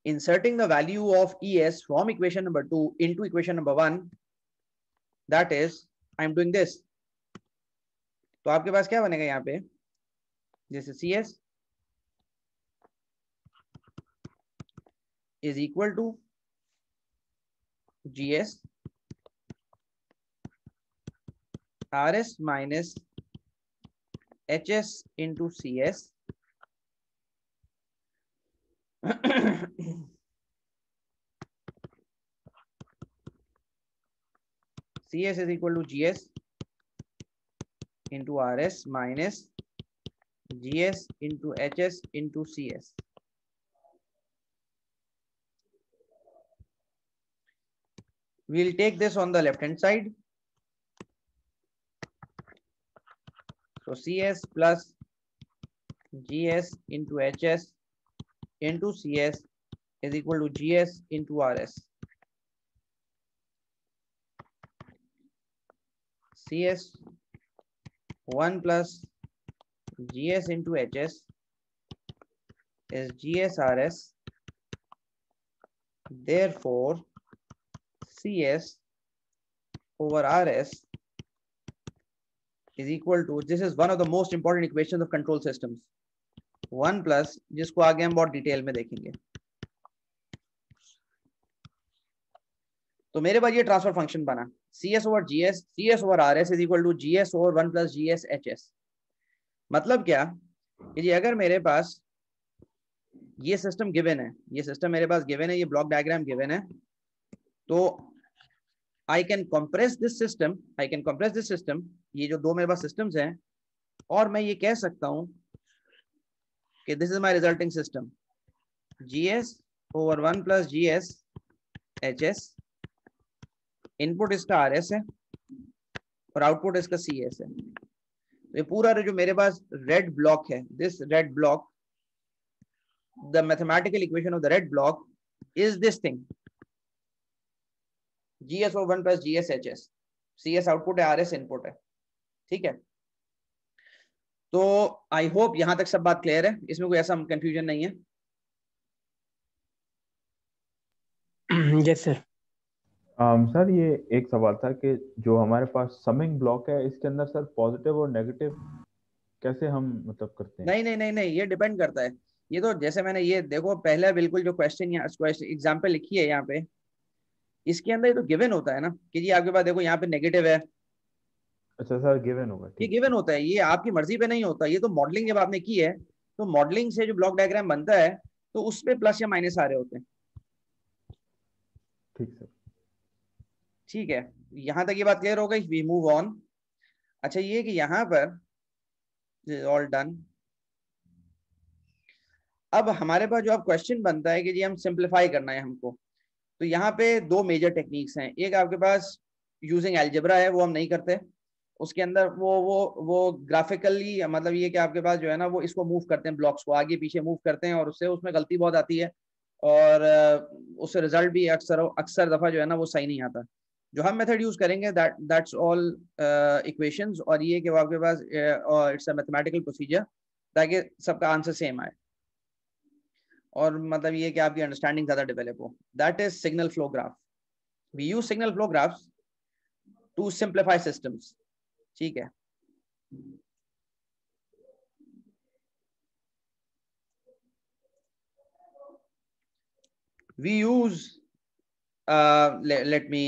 Inserting the value of ES from equation number 2 into equation number 1, that is I am doing this। तो आपके पास क्या बनेगा यहाँ पे? जैसे CS is equal to GS RS minus HS into CS CS is equal to GS into RS minus GS into HS into CS। We'll take this on the left hand side, so CS plus GS into HS into CS is equal to GS into RS। CS 1 plus GS into HS is GS RS, therefore CS over RS is equal to, this is one of the most important equations of control systems, 1 plus, जिसको आगे हम बहुत detail में देखेंगे। तो मेरे पास ये ट्रांसफर फंक्शन बना, CS over GS, CS over RS is equal to GS over 1 plus GS HS। मतलब क्या कि जी अगर मेरे पास ये सिस्टम गिवन है, ये सिस्टम मेरे पास गिवन है, ये ब्लॉक डायग्राम गिवन है, तो I can compress this system, I can compress this system, ये जो दो मेरे पास सिस्टम्स हैं, और मैं ये कह सकता हूं कि this is my resulting system, GS over 1 plus GS HS, input इसका RS है और आउटपुट इसका CS है। तो ये पूरा जो मेरे पास रेड ब्लॉक है, this red block, the mathematical equation of the red block is this thing, GSO1 plus GSHS, CS output है, RS इनपुट है, ठीक है। तो आई होप यहां तक सब बात क्लियर है, इसमें कोई ऐसा कंफ्यूजन नहीं है। Yes sir. सर ये एक सवाल था कि जो हमारे पास समिंग ब्लॉक है इसके अंदर सर पॉजिटिव और नेगेटिव कैसे हम मतलब करते हैं? नहीं नहीं नहीं नहीं, ये डिपेंड करता है। ये तो जैसे मैंने ये देखो पहले बिल्कुल जो क्वेश्चन एग्जाम्पल लिखी है यहाँ पे, इसके अंदर ये तो गिवन होता है ना कि जी आपके पास देखो यहाँ पे नेगेटिव है। अच्छा सर, गिवन होगा, ये ठीक। गिवन होता है, ये आपकी मर्जी पे नहीं होता। ये तो मॉडलिंग जब आपने की है तो मॉडलिंग से जो ब्लॉक डायग्राम बनता है तो उसपे प्लस या माइनस आ रहे होते हैं। ठीक सर। ठीक है, यहां तक ये बात क्लियर हो गई, वी मूव ऑन। अच्छा ये कि यहाँ पर ऑल डन। अब हमारे पास जो अब क्वेश्चन बनता है कि जी हम सिंप्लीफाई करना है हमको, तो यहाँ पे दो मेजर टेक्निक्स हैं। एक आपके पास यूजिंग एल्जेब्रा है, वो हम नहीं करते। उसके अंदर वो ग्राफिकली, मतलब ये कि आपके पास जो है ना वो इसको मूव करते हैं, ब्लॉक्स को आगे पीछे मूव करते हैं, और उससे उसमें गलती बहुत आती है, और उससे रिजल्ट भी अक्सर दफा जो है ना वो सही नहीं आता। जो हम मेथड यूज करेंगे दैट्स ऑल इक्वेशंस, और ये कि वो आपके पास इट्स अ मैथमेटिकल प्रोसीजर ताकि सबका आंसर सेम आए, और मतलब ये कि आपकी अंडरस्टैंडिंग ज्यादा डेवलप हो। That is signal flow graph. We use signal flow graphs to simplify systems, ठीक है। We use let me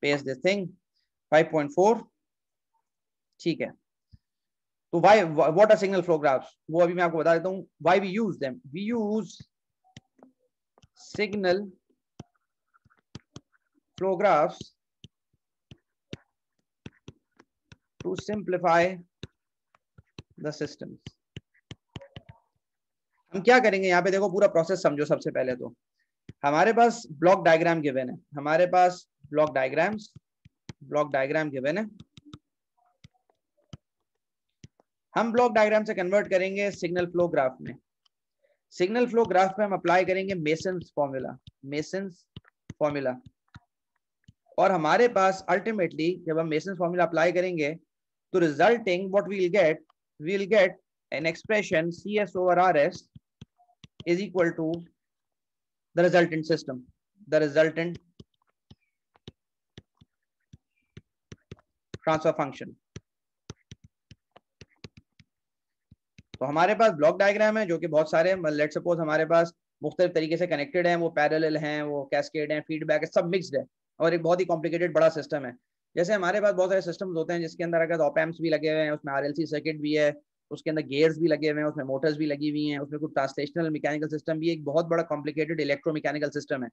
paste this thing 5.4, ठीक है। तो why what are signal flow graphs, वो अभी मैं आपको बता देता हूँ। Why we use them? We use signal flow graphs to simplify the systems। हम क्या करेंगे यहाँ पे, देखो पूरा प्रोसेस समझो। सबसे पहले तो हमारे पास ब्लॉक डायग्राम गिवन है, हमारे पास ब्लॉक डायग्राम गिवन है। हम ब्लॉक डायग्राम से कन्वर्ट करेंगे सिग्नल फ्लो ग्राफ में। सिग्नल फ्लो ग्राफ पे हम अप्लाई करेंगे मेसन्स फॉर्मूला, और हमारे पास अल्टीमेटली जब हम मेसन्स फॉर्मूला अप्लाई करेंगे तो resulting what we'll get an expression CS over RS is equal to the resultant system, the resultant transfer function. तो हमारे पास ब्लॉक डायग्राम है जो कि बहुत सारे, लेट सपोज हमारे पास मुख्तलिफ तरीके से कनेक्टेड हैं, वो पैरेलल हैं, वो कैस्केड हैं, फीडबैक है, सब मिक्स्ड है, और एक बहुत ही कॉम्प्लिकेटेड बड़ा सिस्टम है। जैसे हमारे पास बहुत सारे सिस्टम्स होते हैं जिसके अंदर अगर ऑप-एम्प्स भी लगे हुए हैं, उसमें RLC सर्किट भी है, उसके अंदर गियर्स भी लगे हुए हैं, उसमें मोटर्स भी लगी हुई हैं, उसमें कुछ ट्रांसलेशनल मैकेनिकल सिस्टम भी, एक बहुत बड़ा कॉम्प्लिकेटेड इलेक्ट्रोमैकेनिकल सिस्टम है।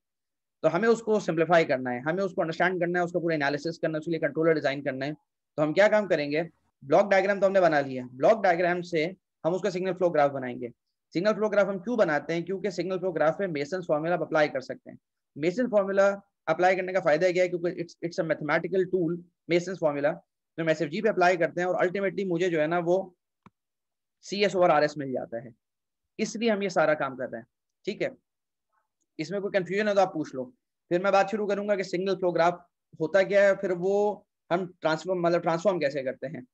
तो हमें उसको सिंप्लीफाई करना है, हमें उसको अंडरस्टैंड करना है, उसका पूरा एनालिसिस करना है, उसके लिए कंट्रोलर डिजाइन करना है। तो हम क्या काम करेंगे, ब्लॉक डायग्राम तो हमने बना लिया, ब्लॉक डायग्राम से हम उसका सिग्नल फ्लो ग्राफ बनाएंगे। सिग्नल फ्लो ग्राफ हम क्यों बनाते हैं, क्योंकि सिग्नल फ्लो ग्राफ पे मेसन फॉर्मूला अप्लाई कर सकते हैं। मेसन फॉर्मूला अप्लाई करने का फायदा क्या है, क्योंकि it's a mathematical tool, mason formula जो हम SFG पे अप्लाई करते हैं, और अल्टीमेटली मुझे जो है ना वो CS ओवर RS मिल जाता है, इसलिए हम ये सारा काम कर रहे हैं। ठीक है, इसमें कोई कंफ्यूजन है तो आप पूछ लो, फिर मैं बात शुरू करूंगा कि सिग्नल फ्लो ग्राफ होता क्या है, फिर वो हम ट्रांसफॉर्म कैसे करते हैं।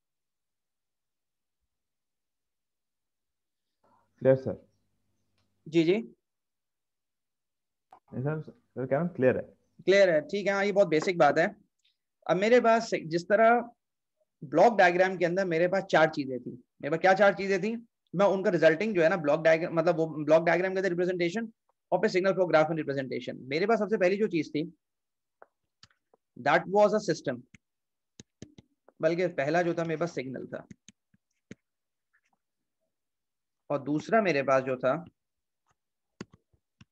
Clear sir? जी जी सर क्या क्लियर है? क्लियर है, ठीक है। हाँ, ये बहुत बेसिक बात है। अब मेरे पास जिस तरह ब्लॉक डायग्राम के अंदर मेरे पास चार चीजें थी, मेरे पास क्या चार चीजें थी, मैं उनका रिजल्टिंग जो है ना ब्लॉक डायग्राम, मतलब वो ब्लॉक डायग्राम के रिप्रेजेंटेशन और फिर सिग्नल फ्लो ग्राफ में रिप्रेजेंटेशन। मेरे पास सबसे पहली जो चीज थी दैट वाज अ सिस्टम, बल्कि पहला जो था मेरे पास सिग्नल था, और दूसरा मेरे पास जो था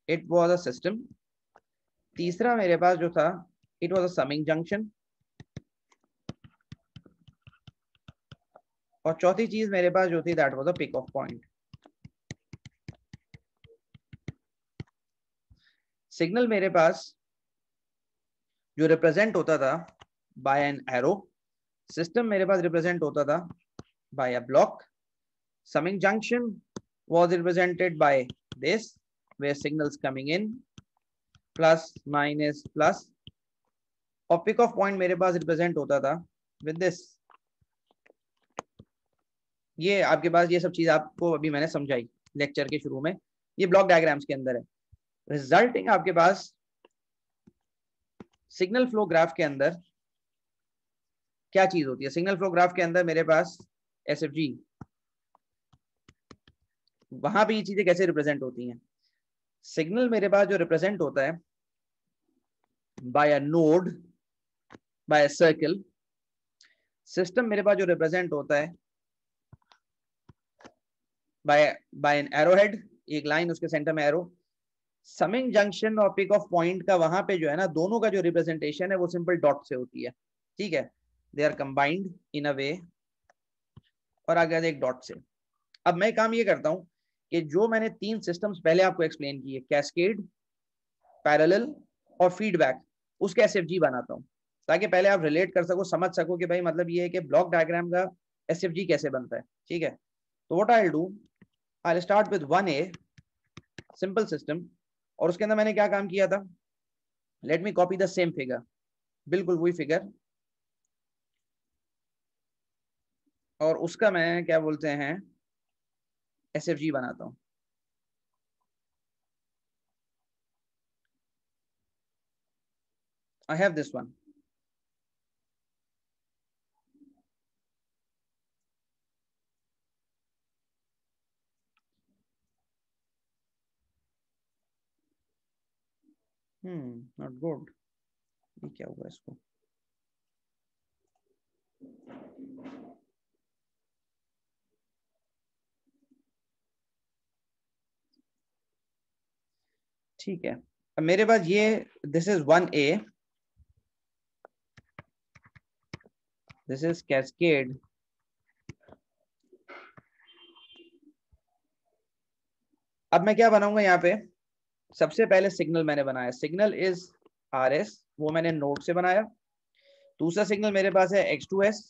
इट वाज अ सिस्टम, तीसरा मेरे पास जो था it was a summing junction, और चौथी चीज मेरे पास जो थी that was a pick off point. Signal मेरे पास जो रिप्रेजेंट होता था बाय एन एरो, सिस्टम मेरे पास रिप्रेजेंट होता था by a block, summing junction was represented by this where signals coming in plus minus plus, और पिक ऑफ पॉइंट मेरे पास रिप्रेजेंट होता था विद दिस। ये आपके पास ये सब चीज आपको अभी मैंने समझाई लेक्चर के शुरू में, ये ब्लॉक डायग्राम्स के अंदर है। रिजल्टिंग आपके पास सिग्नल फ्लो ग्राफ के अंदर क्या चीज होती है? सिग्नल फ्लो ग्राफ के अंदर मेरे पास एसएफजी, वहां पे ये चीजें कैसे रिप्रेजेंट होती हैं? सिग्नल मेरे पास जो रिप्रेजेंट होता है by a node, by a circle, system मेरे पास जो रिप्रेजेंट होता है बाय एन एरोहेड, एक लाइन उसके सेंटर में एरो, समिंग जंक्शन और पिक ऑफ पॉइंट का वहां पे जो है ना, दोनों का जो रिप्रेजेंटेशन है वो सिंपल डॉट से होती है, ठीक है, दे आर कंबाइंड इन अ वे, और आगे एक डॉट से। अब मैं काम ये करता हूं कि जो मैंने 3 सिस्टम्स पहले आपको एक्सप्लेन किए, कैस्केड, पैरेलल और फीडबैक, उसके एसएफजी बनाता हूं ताकि पहले आप रिलेट कर सको, समझ सको कि भाई मतलब ये है कि ब्लॉक डायग्राम का एसएफजी कैसे बनता है, ठीक है। तो what I will do, I will start with 1A simple system, और उसके अंदर मैंने क्या काम किया था, late me copy the same figure, बिल्कुल वही फिगर, और उसका मैं क्या बोलते हैं एसएफजी बनाता हूं। I have this one. Not good. ये क्या हुआ इसको? ठीक है, अब मेरे पास ये this is 1A, this is cascade, अब मैं क्या बनाऊंगा यहाँ पे, सबसे पहले सिग्नल मैंने बनाया, सिग्नल इज RS, वो मैंने नोड से बनाया। दूसरा सिग्नल मेरे पास है X2S,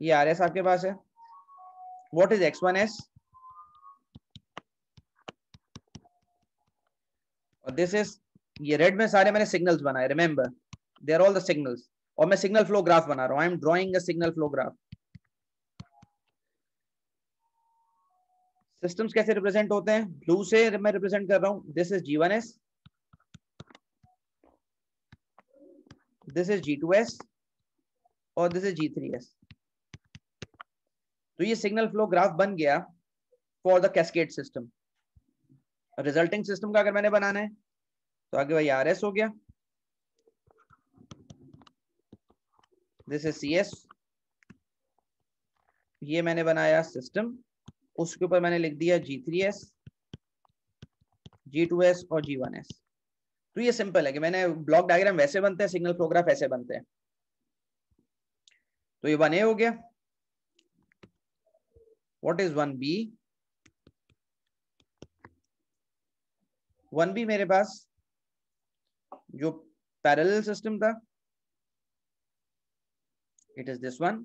ये RS आपके पास है। व्हाट इज X1S, और दिस इज, ये रेड में सारे मैंने सिग्नल्स बनाए, remember they are all the signals, और मैं सिग्नल फ्लो ग्राफ बना रहा हूं, I am drawing a signal flow graph. Systems कैसे रिप्रेजेंट होते हैं, ब्लू से मैं रिप्रेजेंट कर रहा हूं, this is G1S, this is G2S, और दिस इज G3S। तो ये सिग्नल फ्लो ग्राफ बन गया for the cascade system. Resulting system का अगर मैंने बनाना है तो आगे भाई RS हो गया, दिस इज CS, ये मैंने बनाया सिस्टम, उसके ऊपर मैंने लिख दिया G3S, G2S और G1S। तो ये सिंपल है कि मैंने ब्लॉक डायग्राम वैसे बनते हैं, सिग्नल फ्लो ग्राफ ऐसे बनते हैं। तो ये 1A हो गया। व्हाट इज 1B, 1B मेरे पास जो पैरेलल सिस्टम था, इट इज दिस वन,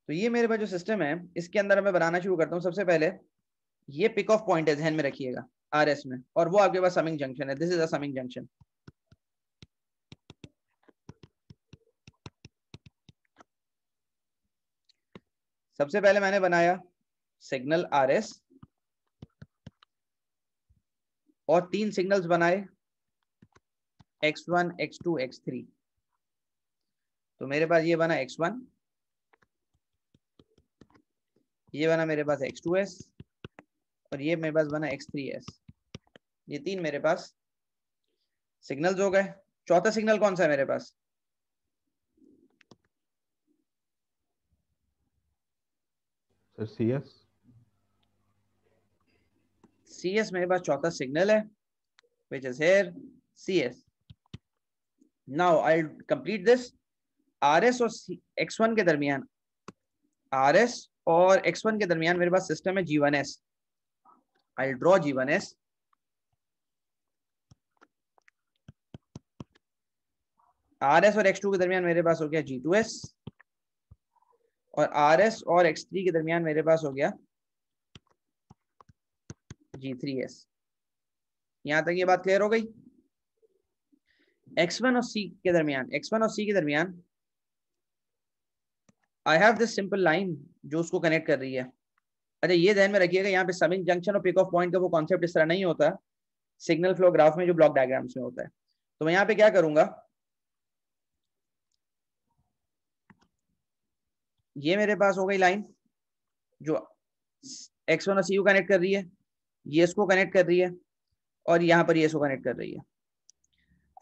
तो ये मेरे पास जो सिस्टम है इसके अंदर मैं बनाना शुरू करता हूँ। सबसे पहले ये पिक ऑफ पॉइंट है, ध्यान में रखिएगा, RS में, और वो आपके पास समिंग जंक्शन है, this is a summing junction. सबसे पहले मैंने बनाया सिग्नल RS और 3 सिग्नल्स बनाए X1, X2, X3। तो मेरे पास ये बना X1, ये बना मेरे पास X2S, और ये मेरे पास बना X3S। ये 3 मेरे पास सिग्नल्स हो गए। चौथा सिग्नल कौन सा है मेरे पास, सर CS CS मेरे पास चौथा सिग्नल है, which is here CS. Now I'll complete this. RS और X1 के दरमियान, RS और X1 के दरमियान मेरे पास सिस्टम है G1S. I'll draw G1S. RS और X2 के दरमियान मेरे पास हो गया G2S, और RS और X3 के दरमियान मेरे पास हो गया G3S. यहां तक ये बात क्लियर हो गई. X1 और C के दरमियान I have this simple line जो उसको कनेक्ट कर रही है. अच्छा, ये ध्यान में रखिएगा, यहाँ पे समिंग जंक्शन और पिक ऑफ पॉइंट का वो कॉन्सेप्ट इस तरह नहीं होता सिग्नल फ्लो ग्राफ में जो ब्लॉक डायग्राम्स में होता है. तो मैं यहाँ पे क्या करूंगा, ये मेरे पास हो गई लाइन जो X1 और C को कनेक्ट कर रही है, ये इसको कनेक्ट कर रही है, और यहाँ पर ये इसको कनेक्ट कर रही है.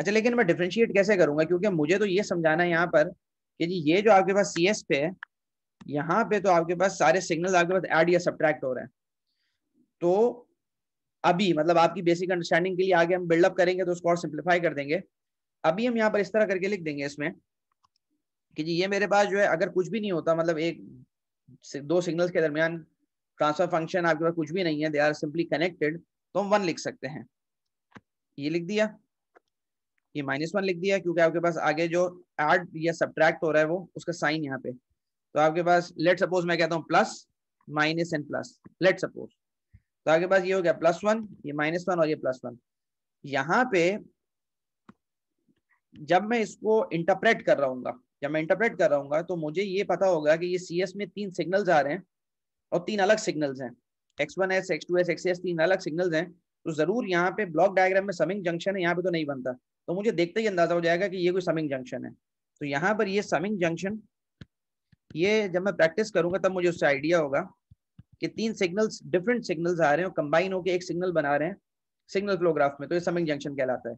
अच्छा, लेकिन मैं डिफरेंशिएट कैसे करूंगा, क्योंकि मुझे तो ये समझाना है यहाँ पर कि जी ये जो आपके पास CS पे है, यहाँ पे तो आपके पास सारे सिग्नल आपके पास ऐड या सब्ट्रैक्ट हो रहे हैं. तो अभी मतलब आपकी बेसिक अंडरस्टैंडिंग के लिए आगे हम बिल्डअप करेंगे तो उसको और सिंप्लीफाई कर देंगे. अभी हम यहाँ पर इस तरह करके लिख देंगे इसमें कि जी ये मेरे पास जो है अगर कुछ भी नहीं होता, मतलब एक दो सिग्नल्स के दरमियान ट्रांसफर फंक्शन आपके पास कुछ भी नहीं है, दे आर सिंपली कनेक्टेड, तो हम 1 लिख सकते हैं. ये लिख दिया, ये -1 लिख दिया, क्योंकि आपके पास आगे जो ऐड या सब्ट्रैक्ट हो रहा है वो उसका साइन यहाँ पे. तो आपके पास लेट सपोज मैं कहता हूँ plus minus and plus, let suppose, तो आपके पास ये हो गया +1, ये -1 और ये +1. यहाँ पे जब मैं इसको इंटरप्रेट कर रहा हूँ तो मुझे ये पता होगा कि ये CS में 3 सिग्नल्स आ रहे हैं और 3 अलग सिग्नल्स हैं. X1S, X2S, XS 3 अलग सिग्नल्स हैं. तो जरूर यहाँ पे ब्लॉक डायग्राम में समिंग जंक्शन है, यहाँ पे तो नहीं बनता. तो मुझे देखते ही अंदाजा हो जाएगा कि ये कोई समिंग जंक्शन है. तो यहाँ पर ये समिंग जंक्शन, ये जब मैं प्रैक्टिस करूंगा तब मुझे उससे आइडिया होगा कि 3 सिग्नल्स, डिफरेंट सिग्नल्स आ रहे हैं और कंबाइन होकर एक सिग्नल बना रहे हैं सिग्नल फ्लो ग्राफ में, तो ये समिंग जंक्शन कहलाता है.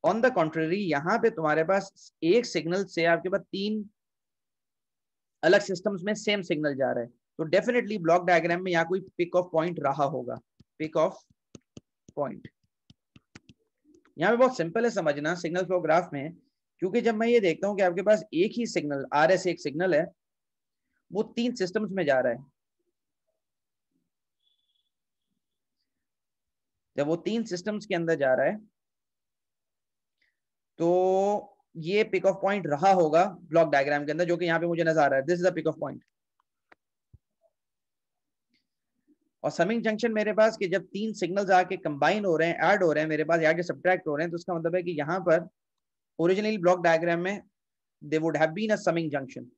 ऑन द कॉन्ट्ररी, यहाँ पे तुम्हारे पास एक सिग्नल से आपके पास 3 अलग सिस्टम्स में सेम सिग्नल जा रहा है, तो डेफिनेटली ब्लॉक डायग्राम में यहाँ कोई पिक ऑफ पॉइंट रहा होगा. पिक ऑफ पॉइंट यहाँ पे बहुत सिंपल है समझना सिग्नल फ्लो ग्राफ में, क्योंकि जब मैं ये देखता हूँ कि आपके पास एक ही सिग्नल RS एक सिग्नल है, वो 3 सिस्टम्स में जा रहा है. जब वो 3 सिस्टम्स के अंदर जा रहा है तो ये पिक ऑफ पॉइंट रहा होगा ब्लॉक डायग्राम के अंदर, जो कि यहाँ पे मुझे नजर आ रहा है. This is the pick off point. और समिंग जंक्शन मेरे पास कि जब 3 सिग्नल्स आके कंबाइन हो रहे हैं, ऐड हो रहे हैं, मेरे पास ऐड या सब्ट्रैक्ट हो रहे हैं, तो उसका मतलब है कि यहाँ पर ओरिजिनली ब्लॉक डायग्राम में they would have been a summing junction.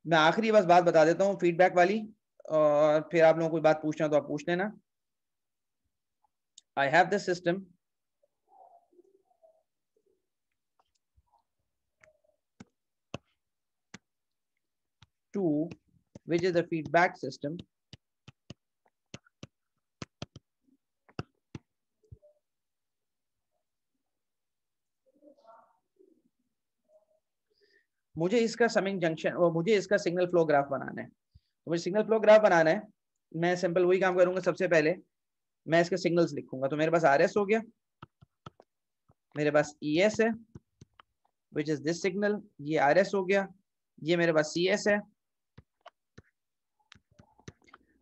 मैं आखिरी बस बात बता देता हूँ फीडबैक वाली, और फिर आप लोगों को कोई बात पूछना तो आप पूछ लेना. I have this system, which is the feedback system. मुझे इसका समिंग जंक्शन और मुझे इसका सिग्नल फ्लो ग्राफ बनाना है. तो मुझे सिग्नल फ्लो ग्राफ बनाना है, मैं सिंपल वही काम करूंगा. सबसे पहले मैं इसके सिग्नल्स लिखूंगा. तो मेरे पास RS हो गया, मेरे पास ES है which is this signal, ये RS हो गया, ये मेरे पास CS है.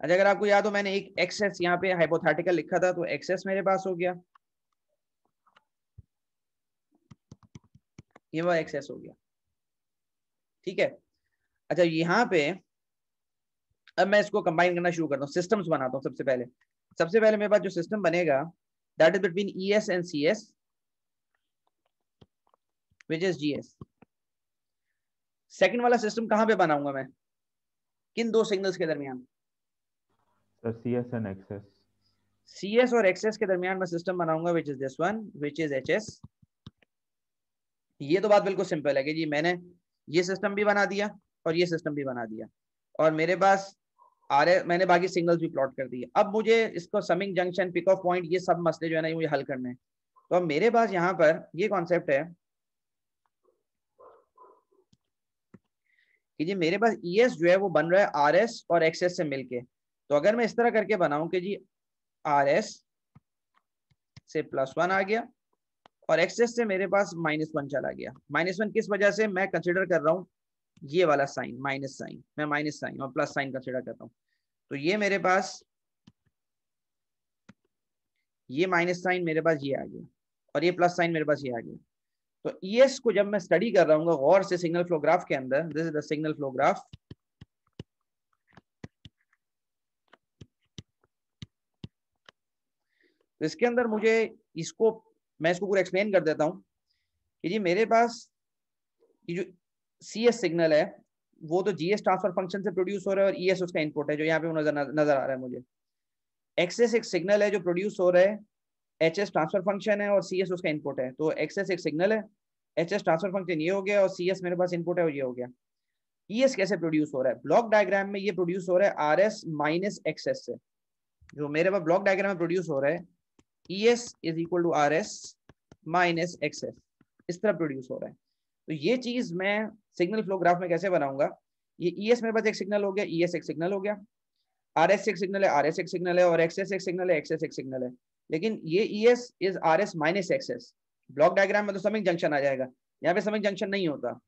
अच्छा, अगर आपको याद हो मैंने एक XS यहाँ पे हाइपोथेटिकल लिखा था, तो XS मेरे पास हो गया, ये वो XS हो गया. ठीक है. अच्छा, यहाँ पे अब मैं इसको कंबाइन करना शुरू करता हूँ, सिस्टम्स बनाता हूँ. सबसे पहले मेरे पास जो सिस्टम बनेगा that is between ES and CS which is GS. Second वाला सिस्टम कहाँ पे बनाऊंगा मैं, किन 2 सिग्नल्स के दरमियान? CS and XS. CS और XS के दरमियान मैं सिस्टम बनाऊंगा which is this one which is HS. ये तो बात बिल्कुल सिंपल है कि जी मैंने ये सिस्टम भी बना दिया और ये सिस्टम भी बना दिया, और मेरे पास मैंने बाकी सिग्नल्स भी प्लॉट कर दिए. अब मुझे इसको summing junction, pick off point, ये सब मसले जो है ना मुझे हल करने हैं. तो अब मेरे पास यहाँ पर ये कॉन्सेप्ट है कि जी मेरे पास ES जो है वो बन रहा है RS और XS से मिलके. तो अगर मैं इस तरह करके बनाऊं कि जी RS से +1 आ गया और एक्सेस से मेरे पास -1 चला गया। -1 किस वजह से? मैं कंसिडर कर रहा हूँ ये वाला साइन, माइनस साइन, मैं माइनस साइन और प्लस साइन कंसिडर करता हूँ। तो ये मेरे पास ये माइनस साइन मेरे पास ये आ गया और ये प्लस साइन मेरे पास ये आ गया। तो ES को जब मैं स्टडी कर रहा हूँ गौर से सिग्नल फ्लो ग्राफ के अंदर, this is the signal flow graph, तो इसके अंदर मुझे मैं इसको पूरा एक्सप्लेन कर देता हूँ कि जी मेरे पास ये जो CS सिग्नल है वो तो GS ट्रांसफर फंक्शन से प्रोड्यूस हो रहा है और ES उसका इनपुट है जो यहाँ पे नजर आ रहा है मुझे। XS एक सिग्नल है जो प्रोड्यूस हो रहा है, HS ट्रांसफर फंक्शन है और CS उसका इनपुट है। तो XS एक सिग्नल है, HS ट्रांसफर फंक्शन ये हो गया और CS मेरे पास इनपुट है और ये हो गया। ES कैसे प्रोड्यूस हो रहा है? ब्लॉक डायग्राम में ये प्रोड्यूस हो रहा है RS माइनस XS से। जो मेरे पास ब्लॉक डायग्राम में प्रोड्यूस हो रहा है ES is equal to RS minus XS, इस तरह प्रोड्यूस हो रहा है। तो ये चीज मैं सिग्नल फ्लो ग्राफ में कैसे बनाऊंगा? ये ES मेरे पास एक सिग्नल हो गया, ES एक सिग्नल हो गया, RS एक सिग्नल है, RS एक सिग्नल है और XS एक सिग्नल है, XS एक सिग्नल है। लेकिन ये ES is RS minus XS। Block diagram में तो समिंग जंक्शन आ जाएगा, यहाँ पे समिंग जंक्शन नहीं होता,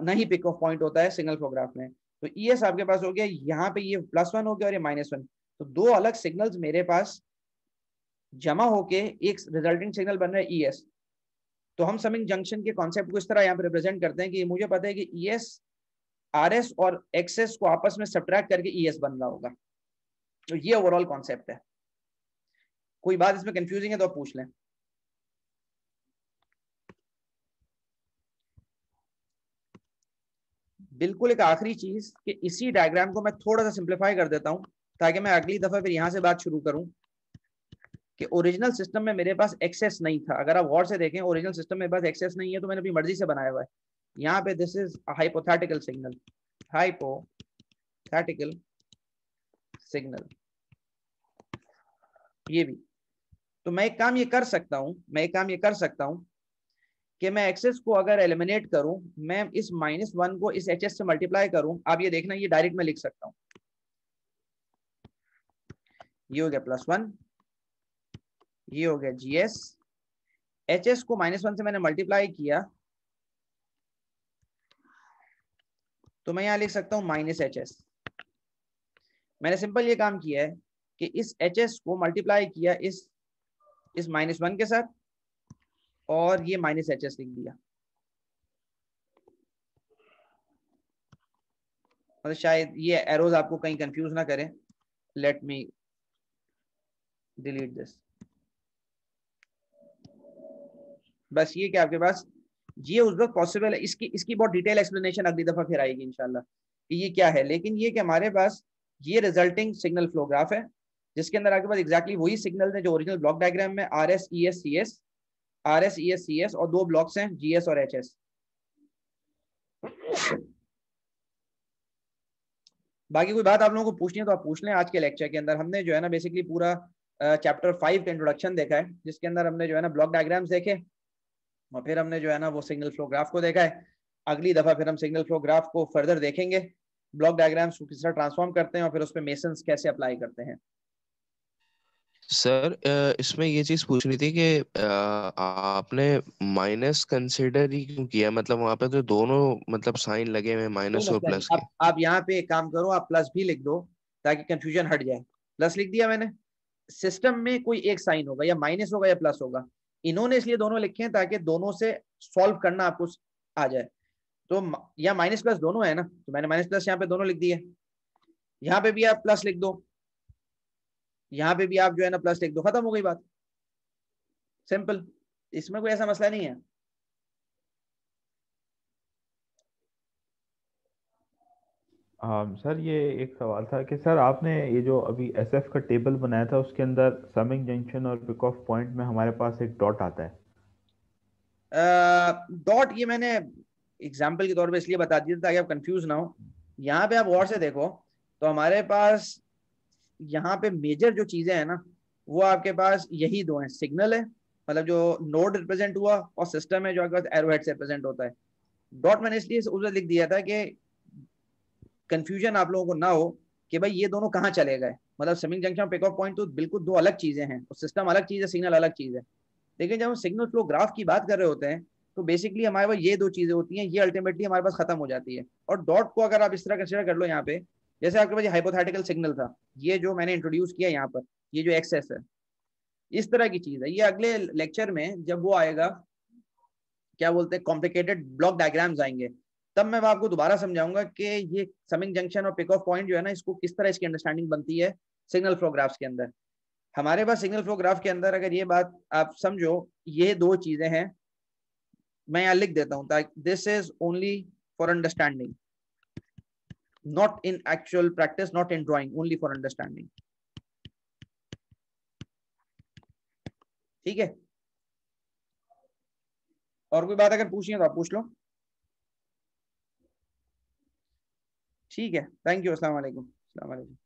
नहीं पिक ऑफ पॉइंट होता है सिग्नल फ्लो ग्राफ में। तो ES आपके पास हो गया, यहाँ पे ये +1 हो गया और ये -1। तो दो अलग सिग्नल्स मेरे पास जमा होके एक रिजल्टिंग सिग्नल बन रहा है ES। तो हम समिंग जंक्शन के कॉन्सेप्ट को इस तरह यहाँ पे रिप्रेजेंट करते हैं कि मुझे पता है कि ES RS और XS को आपस में सब्ट्रैक्ट करके ES बन रहा होगा। तो ये ओवरऑल कॉन्सेप्ट है। कोई बात इसमें कंफ्यूजिंग है तो आप पूछ लें। बिल्कुल एक आखिरी चीज कि इसी डायग्राम को मैं थोड़ा सा सिंप्लीफाई कर देता हूं ताकि मैं अगली दफा फिर यहां से बात शुरू करूं कि ओरिजिनल सिस्टम में मेरे पास एक्सेस नहीं था। अगर आप गौर से देखें ओरिजिनल सिस्टम में बस एक्सेस नहीं है तो मैंने अपनी मर्जी से बनाया हुआ है। यहाँ पे this is hypothetical signal, hypothetical signal ये भी। तो मैं एक काम ये कर सकता हूं कि मैं एक्सेस को अगर एलिमिनेट करूं, मैं इस -1 को इस HS से मल्टीप्लाई करूं। आप ये देखना ये डायरेक्ट में लिख सकता हूं, ये हो गया +1, ये हो गया GS, HS को -1 से मैंने मल्टीप्लाई किया तो मैं यहां लिख सकता हूं -HS। मैंने सिंपल ये काम किया है कि इस HS को मल्टीप्लाई किया इस -1 के साथ और ये -HS लिख दिया। मतलब शायद ये एरोज आपको कहीं कंफ्यूज ना करें। Let me delete this. बस ये कि आपके पास ये उस वक्त पॉसिबल है। इसकी बहुत डिटेल एक्सप्लेनेशन अगली दफा फिर आएगी इंशाल्लाह कि ये क्या है। लेकिन ये कि हमारे पास ये रिजल्टिंग सिग्नल फ्लो ग्राफ है जिसके अंदर आपके पास एग्जैक्टली वही सिग्नल है जो ओरिजिनल ब्लॉक डायग्राम में RS ES CS, RS ES CS और दो ब्लॉक्स हैं GS और HS। बाकी कोई बात आप लोगों को पूछनी है तो आप पूछ लें। आज के लेक्चर के अंदर हमने जो है ना बेसिकली पूरा चैप्टर 5 का इंट्रोडक्शन देखा है जिसके अंदर हमने जो है ना ब्लॉक डायग्राम्स देखे और फिर हमने जो है ना वो सिग्नल फ्लो ग्राफ को देखा है। अगली दफा फिर हम सिग्नल फ्लो ग्राफ को फर्दर देखेंगे, ब्लॉक डायग्राम्स को किस तरह ट्रांसफॉर्म करते हैं और फिर उस पर मेसन्स कैसे अप्लाई करते हैं। सर इसमें ये चीज पूछनी थी कि आपने माइनस कंसिडर ही क्यों किया? मतलब वहां पे तो दोनों मतलब साइन लगे हुए माइनस और प्लस के। आप यहाँ पे एक काम करो, आप प्लस भी लिख दो ताकि कंफ्यूजन हट जाए। प्लस लिख दिया मैंने। सिस्टम में कोई एक साइन होगा, या माइनस होगा या प्लस होगा। इन्होंने इसलिए दोनों लिखे हैं ताकि दोनों से सॉल्व करना आपको आ जाए। तो या माइनस प्लस दोनों है ना, तो मैंने माइनस प्लस यहाँ पे दोनों लिख दिए। यहाँ पे भी आप प्लस लिख दो, यहाँ पे भी आप जो है ना प्लस लिख दो, खत्म हो गई बात। सिंपल, इसमें कोई ऐसा मसला नहीं है। सर ये एक सवाल था कि सर आपने ये जो अभी SF का टेबल बनाया था उसके अंदर समिंग जंक्शन और पिक ऑफ पॉइंट में हमारे पास एक डॉट आता है। डॉट ये मैंने एग्जाम्पल के तौर पे इसलिए बता दिया ताकि आप कंफ्यूज ना हो। यहाँ पे आप गौर से देखो तो हमारे पास यहाँ पे मेजर जो चीजें हैं ना वो आपके पास यही दो हैं। सिग्नल है, मतलब जो नोड रिप्रेजेंट हुआ, और सिस्टम है जो आपके पास एरोहेड से रिप्रेजेंट होता है। डॉट मैंने इसलिए उसे लिख दिया था कि कंफ्यूजन आप लोगों को ना हो कि भाई ये दोनों कहाँ चले गए। मतलब समिंग जंक्शन और पिक ऑफ पॉइंट तो बिल्कुल दो अलग चीजें हैं, सिस्टम अलग चीज है, सिग्नल अलग चीज है। लेकिन जब हम सिग्नल फ्लो ग्राफ की बात कर रहे होते हैं तो बेसिकली हमारे पास ये दो चीजें होती हैं, ये अल्टीमेटली हमारे पास खत्म हो जाती है। और डॉट को अगर आप इस तरह कंसिडर कर लो यहाँ पे, जैसे आपके पास ये हाइपोथेटिकल सिग्नल था, ये जो मैंने इंट्रोड्यूस किया यहाँ पर, ये जो एक्सेस है, इस तरह की चीज है। ये अगले लेक्चर में जब वो आएगा, क्या बोलते हैं, कॉम्प्लिकेटेड ब्लॉक डायग्राम्स आएंगे, तब मैं आपको दोबारा समझाऊंगा कि ये समिंग जंक्शन और पिक ऑफ पॉइंट जो है ना, इसको किस तरह इसकी अंडरस्टैंडिंग बनती है सिग्नल फ्लो ग्राफ्स के अंदर। हमारे पास सिग्नल फ्लो ग्राफ के अंदर अगर ये बात आप समझो, ये दो चीजें हैं, मैं यहाँ लिख देता हूँ ताकि this is only for understanding, not in actual practice, not in drawing, only for understanding. ठीक है, और कोई बात अगर पूछनी है तो आप पूछ लो। ठीक है, थैंक यू, अस्सलाम वालेकुम।